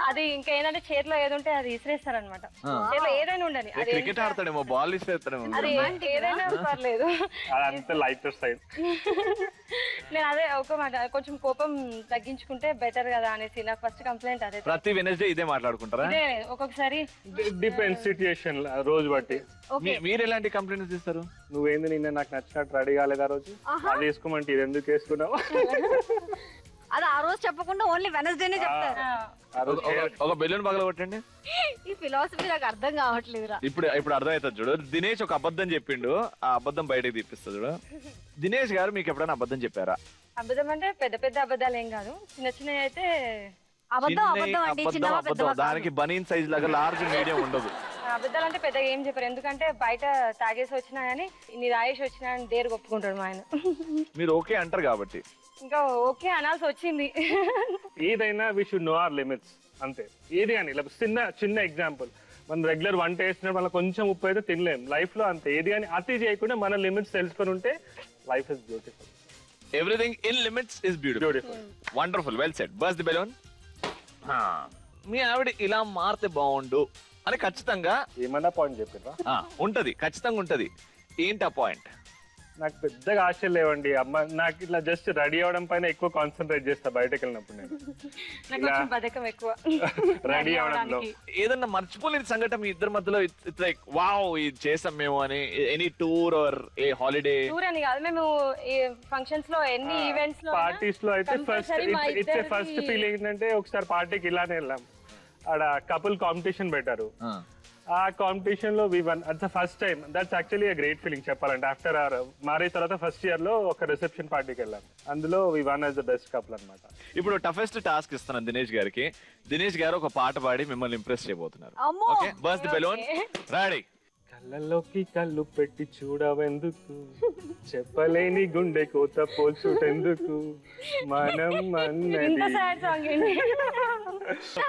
అది ఇంకా ఏంటంటే చేతిలో ఏదుంటే అది ఇసిరేస్తారనమాట. చేతిలో ఏదైనా ఉండని, క్రికెట్ ఆడతాడేమో, బాల్ ఇసిరేస్తాడేమో, అది ఏదైనా పర్లేదు. నేను అదే ఒక మాట, కొంచెం కోపం తగ్గించుకుంటే బెటర్ కదా అనేసి నాకు ఫస్ట్ కంప్లైంట్ అదే. ప్రతి వెన్స్డే ఇదే మాట్లాడుకుంటారా? ఇదే, ఒక్కొక్కసారి డిపెండ్స్ సిచ్యుయేషన్, రోజు బట్టి. మీరు ఎలాంటి కంప్లైంట్స్ ఇస్తారు? నువ్వేంది నిన్న నాకు నచ్చినట్టు రెడీ కాలేదా రోజు, అది వేసుకోమంటే ఇది ఎందుకు వేసుకున్నావు? అది ఆ రోజు చెప్పకుండా ఓన్లీ వెనస్డేనే చెప్తారు. ఒక బెలూన్ పగలగొట్టండి. ఈ ఫిలాసఫీ నాకు అర్థం కావట్లేదురా. ఇప్పుడు అర్థమవుతుంది చూడు. దినేష్ ఒక అబద్ధం చెప్పిండు, ఆ అబద్ధం బయటకు తీపిస్తా చూడు. దినేష్ గారు మీకు ఎప్పుడైనా అబద్ధం చెప్పారా? అబద్ధం అంటే పెద్ద అబద్ధాలు ఏం కాదు, చిన్న చిన్నవి అయితే. దానికి బనీన్ సైజ్ లాగా లార్జ్ మీడియం ఉండదు. అబద్ధాలు అంటే పెద్దగా ఏం చెప్పారు, ఎందుకంటే బయట తాగేసి వచ్చినా గానీ నీ రాయేసి వచ్చినా అని దేరు ఒప్పుకుంటాడు మా ఆయన. మీరు ఓకే అంటారు కాబట్టి ఇంకా ఓకే అనాల్సి వచ్చింది. ఏదైనా we should know our limits అంతే. ఏది అని చిన్న ఎగ్జాంపుల్, మనం రెగ్యులర్ వంట వేసినప్పుడు మనం కొంచెం ఉప్పు అయితే తినలేం. లైఫ్ లో అంతే, ఏది అని అతి చేయకుండా మన లిమిట్స్ తెలుసుకొని ఉంటే life is beautiful. Everything in limits is beautiful. Wonderful, well said. Burst the balloon. మీ ఆవిడ ఇలా మారితే బాగుండు అని ఖచ్చితంగా ఏమన్నా పాయింట్ చెప్పారా? ఉంటది, ఖచ్చితంగా ఉంటది. ఏంటి ఆ పాయింట్? నాకు పెద్దగా ఆశలు లేవండి. అమ్మ నాకు ఇట్లా జస్ట్ రెడీ అవడం పైన ఎక్కువ కాన్సన్ట్రేట్ చేస్తా బయటకు వెళ్ళినప్పుడు. నేను రెడీ అవడంలో ఏదన్నా మర్చిపోలేని సంఘటన మీ ఇద్దరి మధ్యలో ఇట్స్ లైక్ వావ్ ఇది చేసాం మేము అని, any tour or a holiday? Tour అని కాదు, మేము ఫంక్షన్స్ లో ఎన్ని ఈవెంట్స్ లో పార్టీస్ లో అయితే ఫస్ట్ ఫీలింగ్ ఏంటంటే ఒకసారి పార్టీకి ఇలానే వెళ్ళాం. ఆడ కపుల్ కాంపిటీషన్ పెట్టారు. ఆ కాంపిటీషన్ లో V one. అట్స్ the first time. That's actually great feeling చెప్పాలంటే. ఆఫ్టర్ మారే తర్వాత ఫస్ట్ ఇయర్ లో ఒక రిసెప్షన్ పార్టీకి వెళ్ళాం. అందులో V one as the best couple అన్నమాట. ఇప్పుడు టఫెస్ట్ టాస్క్ ఇస్తున్నాను దినేష్ గారికి. దినేష్ గారు ఒక పాట పాడి మిమ్మల్ని ఇంప్రెస్ చేయబోతున్నారు. Okay, bus the balloon. Ready. కళ్ళలోకి కళ్ళు పెట్టి చూడవెందుకు, చెప్పలేని గుండె కోత పోల్చుటెందుకు, మనం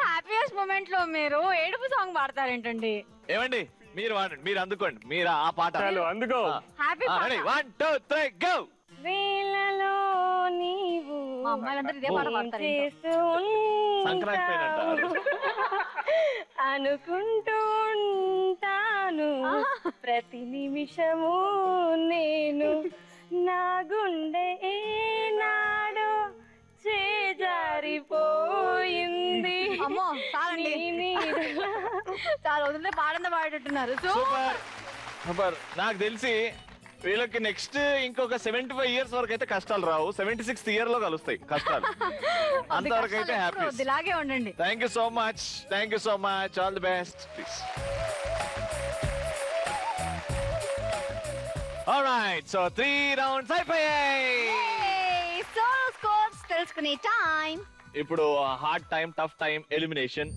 హ్యాపీయెస్ట్ మూమెంట్ లో మీరు ఏడుపు సాంగ్ పాడతారేంటండి? ఏమండి మీరు వాడండి, మీరు అందుకోండి, మీరు ఆ పాట అందుకో. Happy 1 2 3 go. వేళలో నీవు మా అమ్మాయిలందరూ ఇదే పాట పాడతారు. సంక్రాంతి అనుకుంటూ ఉంటాను ఉన్నాను ప్రతి నిమిషము నేను నా గుండె ఏనాడో చేజారిపోయింది. అమ్మో చాలండి, చాలా వదిలే పాడంతా పాడేటట్టున్నారు. సూపర్. నాకు తెలిసి వీళ్ళకి నెక్స్ట్ ఇంకొక 75 years వరకు అయితే కష్టాలు రావు. 76th year లో కలుస్తాయి కష్టాలు. అంతవరకు అయితే హ్యాపీ. ఇలాగే ఉండండి. Thank you so much. All the best. Please. Alright, so 3 rounds అయిపోయాయి. స్కోర్స్ తెలుసుకునే టైం. ఇప్పుడు hard time, tough time, elimination.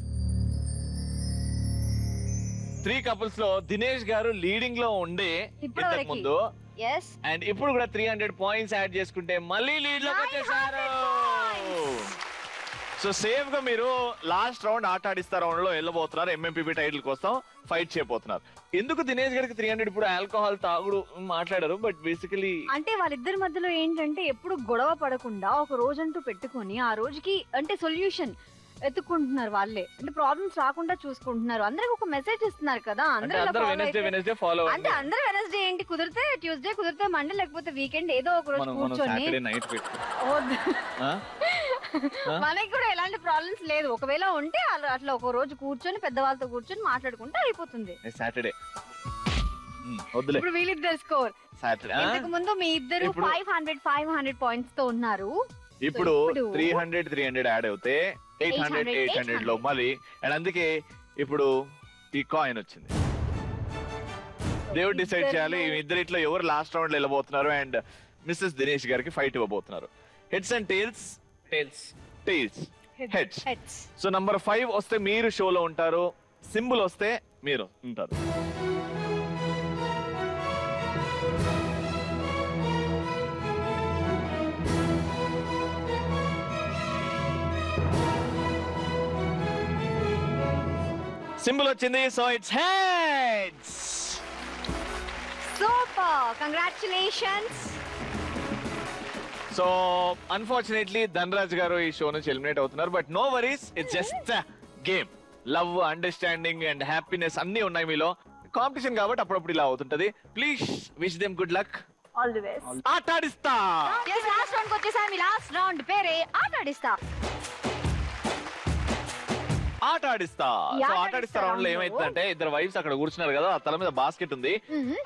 3 couples లో దినేష్ గారు లీడింగ్ లో ఉండే ఇంతకు ముందు, అండ్ ఇప్పుడు కూడా 300 points యాడ్ చేసుకుంటే మళ్ళీ లీడ్ లోకి వచ్చేసారు. సో సేఫ్ గా మీరు లాస్ట్ రౌండ్ ఆట ఆడిస్తా రౌండ్ లో వెళ్ళబోతున్నారు. ఎంఎంపీపీ టైటిల్ కోసం ఫైట్ చేయబోతున్నారు. ఎందుకు దినేష్ గారికి 300? ఇప్పుడు ఆల్కహాల్ తాగుడు మాట్లాడారు, బట్ బేసికలీ అంటే వాళ్ళిద్దరి మధ్యలో ఏంటంటే ఎప్పుడు గొడవ పడకుండా ఒక రోజంటూ పెట్టుకొని ఆ రోజుకి అంటే సొల్యూషన్ ఎత్తుకుంటున్నారు. వాళ్ళే అంటే ప్రాబ్లమ్స్ రాకుండా చూసుకుంటున్నారు. అందరికి ఒక మెసేజ్ ఇస్తున్నారు కదా. అందరూ అంటే అందరూ వెనస్డే ఏంటి, కుదిరితే ట్యూస్డే, కుదిరితే మండే, లేకపోతే వీకెండ్ ఏదో ఒక రోజు కూర్చొని మనకి కూడా ఎలాంటి ప్రాబ్లమ్స్ లేదు. ఒకవేళ ఉంటే అట్లా ఒక రోజు కూర్చొని పెద్దవాళ్ళతో కూర్చొని మాట్లాడుకుంటే అయిపోతుంది. సాటర్డే ఇప్పుడు వీళ్ళిద్దరు స్కోర్ ఇంతకు ముందు మీ ఇద్దరు 500 పాయింట్స్ తో ఉన్నారు. ఇప్పుడు 300 యాడ్ అవుతే 800 లో మళ్ళీ. అండ్ అందుకే ఇప్పుడు ఈ కాయిన్ వచ్చింది. దేవుడు డిసైడ్ చేయాలి ఇద్దరిట్లో ఎవరు లాస్ట్ రౌండ్ లో వెళ్ళబోతున్నారు. అండ్ మిస్సెస్ దినేష్ గారికి ఫైట్ ఇవ్వబోతున్నారు. Heads and tiles. Heads. So number 5 వస్తే మీరు షోలో ఉంటారు. సింబల్ వస్తే మీరు ఉంటారు. సింబల్ వచ్చింది. So it's heads. Super, congratulations. So unfortunately Dhanraj గారు ఈ షో నుంచి ఎలిమినేట్ అవుతున్నారు. But no worries, it's just game. Love, understanding and happiness అన్ని ఉన్నాయి మీలో. కాంపిటీషన్ కాబట్టి అప్పుడప్పుడు ఇలా అవుతుంటది. Please wish them good luck. All the best. ఆట ఆడిస్తా. లాస్ట్ రౌండ్ వచ్చేసాం. లాస్ట్ రౌండ్ పేరే ఆట ఆడిస్తా. ఆట ఆడిస్తా. సో ఆట ఆడిస్తా రౌండ్ లో ఏమైతుందంటే ఇద్దరు వైఫ్స్ అక్కడ కూర్చున్నారు కదా, ఆ తల మీద బాస్కెట్ ఉంది.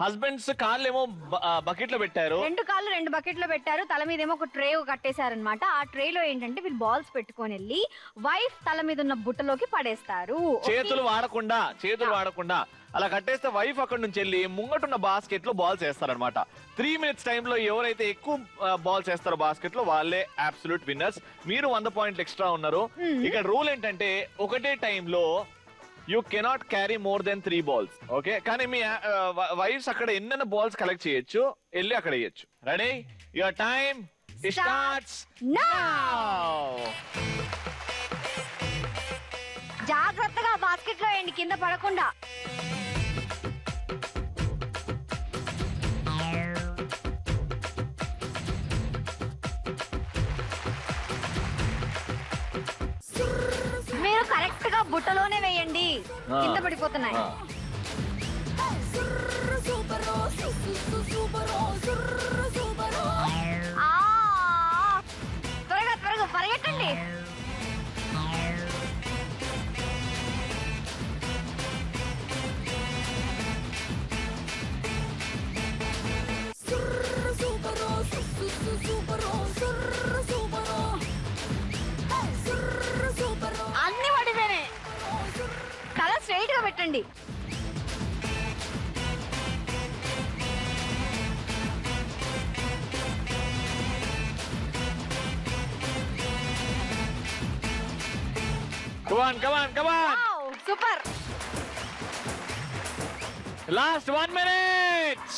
హస్బెండ్స్ కాళ్ళు ఏమో బకెట్ లో పెట్టారు. 2 కాళ్ళు 2 బకెట్ లో పెట్టారు. తల మీద ఏమో ఒక ట్రే కట్టేశారనమాట. ఆ ట్రే లో ఏంటంటే వీళ్ళు బాల్స్ పెట్టుకొని వెళ్ళి వైఫ్ తల మీద ఉన్న బుట్టలోకి పడేస్తారు. చేతులు వాడకుండా అలా కట్టేస్తే వైఫ్ అక్కడ నుంచి వెళ్ళి ముంగటున్న బాస్కెట్ లో బాల్స్ వేస్తారనమాట. 3 minutes టైమ్ లో ఎవరైతే ఎక్కువ బాల్స్ వేస్తారో బాస్కెట్ లో వాళ్ళే అబ్సల్యూట్ విన్నర్స్. మీరు 100 points ఎక్స్ట్రా ఉన్నారు. ఇక్కడ రూల్ ఏంటంటే ఒకటే టైమ్ లో you cannot carry more than 3 balls. Okay, కానీ మీ వైఫ్స్ అక్కడ ఎన్నెన్న బాల్స్ కలెక్ట్ చేయొచ్చు, వెళ్ళి అక్కడ వేయచ్చు. Ready? Your time starts now. జాగ్రత్తగా బాస్కెట్ లో వేయండి, కింద పడకుండా. మీరు కరెక్ట్ గా బుట్టలోనే వేయండి, కింద పడిపోతున్నాయి. త్వరగా పరిగెట్టండి. అన్ని పడిపోయినాయి. తల స్ట్రైట్ గా పెట్టండి. Come on. Super. Last 1 minute.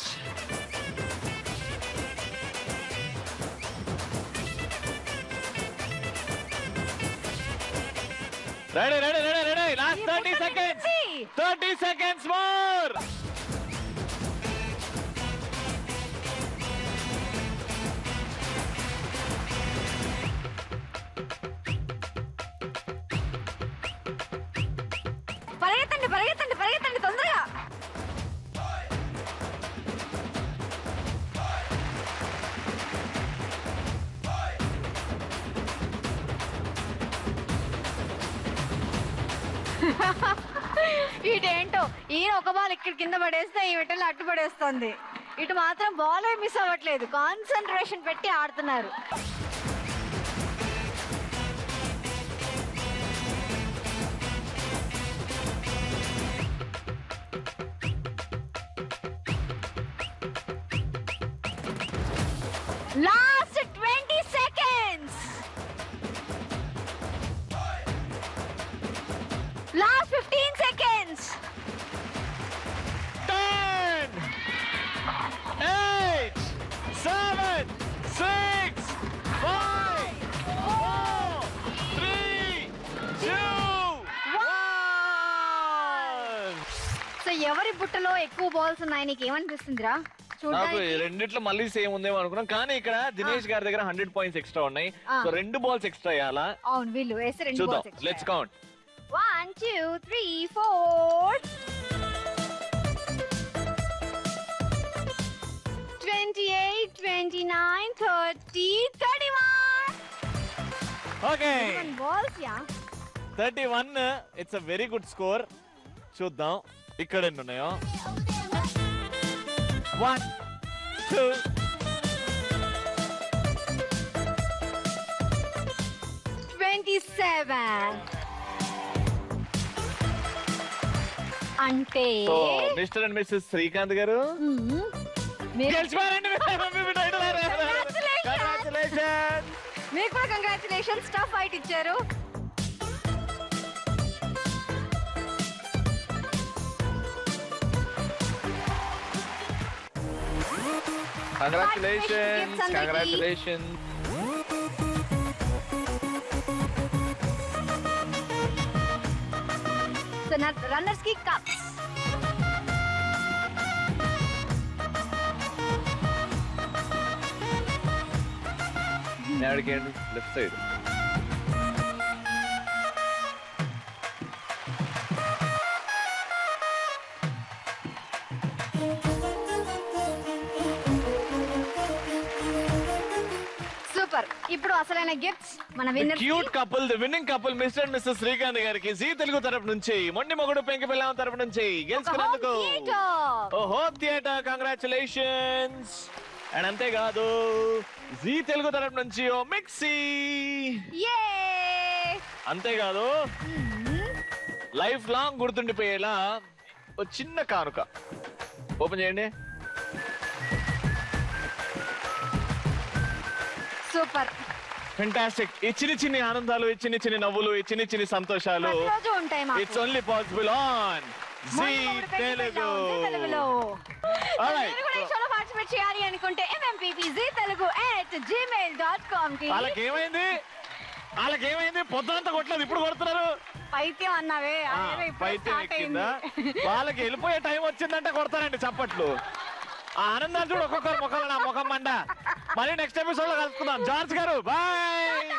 Ready. Last 30 seconds. 30 seconds more. పరిగెత్తండి తొందరగా. ఇటేంటో ఈయన ఒక బాల్ ఇక్కడ కింద పడేస్తే ఈ విటల్ అట్టు పడేస్తుంది. ఇటు మాత్రం బాలే మిస్ అవ్వట్లేదు, కాన్సన్ట్రేషన్ పెట్టి ఆడుతున్నారు. Last 20 seconds. Last 15 seconds. 10, 8, 7, 6, 5, 4, 3, 2, 1. So ఎవరి బుట్టలో ఎక్కువ బాల్స్ ఉన్నాయి నీకు ఏమనిపిస్తుందిరా? నాకు రెండిట్లో మళ్ళీ సేమ్ ఉందేమో అనుకున్నాం, కానీ ఇక్కడ దినేష్ గారి దగ్గర 100 పాయింట్స్ ఎక్స్ట్రా ఉన్నాయి. సో 2 బాల్స్ ఎక్స్ట్రా వేయాలా? అవును, వీళ్ళు వేస్తే 2 చూద్దాం. Balls extra. Let's count. 1 2 3 4 28 29 30 31. Okay, 31 balls yeah. 31. It's a very good score. చూద్దాం ఇక్కడ ఎన్ని ఉన్నాయో. 1 2 27. అంటే so mister and missus Srikanth గారు గెలిచిపోయారండి. కంగ్రాచులేషన్స్. మీకు కూడా కంగ్రాచులేషన్స్. టఫ్ ఫైట్ ఇచ్చారు. కంగ్రాచులేషన్స్. కంగ్రాచులేషన్స్. సో రన్నర్స్ కి కప్స్. ఎవరికేంటి? Left side. సూపర్. ఇప్పుడు అసలైన గిఫ్ట్స్ మన winner cute couple, the winning couple mister and missus Srikanth గారికి జీ తెలుగు తరపు నుంచి, మొండి మొగుడు పెంకి పిల్లం తరపు నుంచి గెలుచుకున్నందుకు హోమ్ థియేటర్ కంగ్రాచులేషన్స్. అండ్ అంతేకాదు జీ తెలుగు తరపు నుంచి ఓ మిక్సీ. అంతేకాదు లైఫ్ లాంగ్ గుర్తుండిపోయేలా ఓ చిన్న కానుక. ఓపెన్ చేయండి. Super, fantastic. ఈ చిన్ని చిన్ని ఆనందాలు, ఈ చిన్ని చిన్ని నవ్వులు, ఈ చిన్ని చిన్ని సంతోషాలు రోజు ఉంటాయి మాకు. It's only possible on Zee Telugu. Participate చేయాలి అనుకుంటే mmppztelugu@gmail.com కి. వాళ్ళకేమైంది? పొద్దునంతా కొట్టలేదు, ఇప్పుడు కొడుతున్నారు. పైత్యం అన్నావే, పైత్యం ఎక్కిందా? వాళ్ళకి వెళ్ళిపోయే టైం వచ్చిందంటే కొడతారండి చప్పట్లు. ఆ ఆనందాలు చూడు ఒక్కొక్కరు ముఖం, నా ముఖం మండ. మళ్ళీ నెక్స్ట్ ఎపిసోడ్ లో కలుసుకుందాం. జార్జ్ గారు బాయ్.